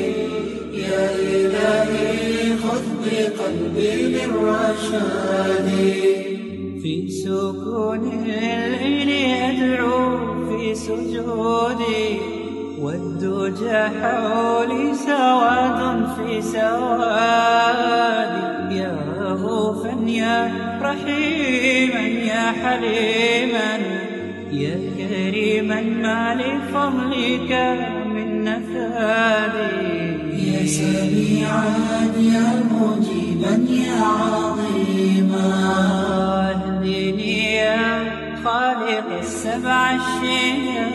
يا إلهي خذ بقلبي للرشاد في سكون الليل أدعو في سجودي والدجى حولي سواد في سوادي يا رؤوفا يا رحيما يا حليما يا كريما ما لفضلك من نفادي يا سميعا يا مجيبا يا عظيما اهدني يا خالق السبع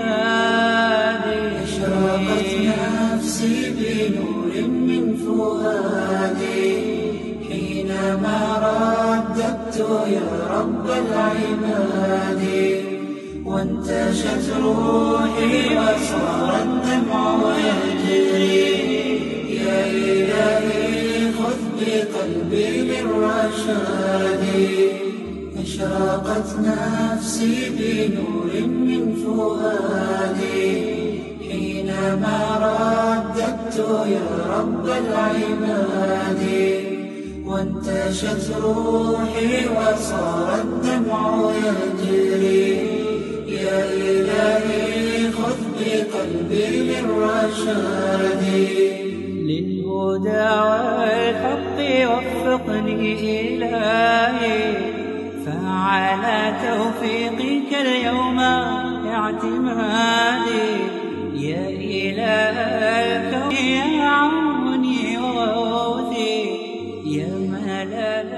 الشهاد أشرقت نفسي بنور من فؤادي حينما رددت يا رب العباد وانتشت روحي وصار الدمع يجري يا إلهي خذ بقلبي للرشاد أشرقت نفسي بنور من فؤادي حينما رددت يا رب العباد وانتشت روحي وصار الدمع يجري يا إلهي خذ بقلبي للرشاد للهدى والحق وفقني إلهي فعلى توفيقك اليوم اعتمادي يا إله الكون يا عوني وغوثي يا ملال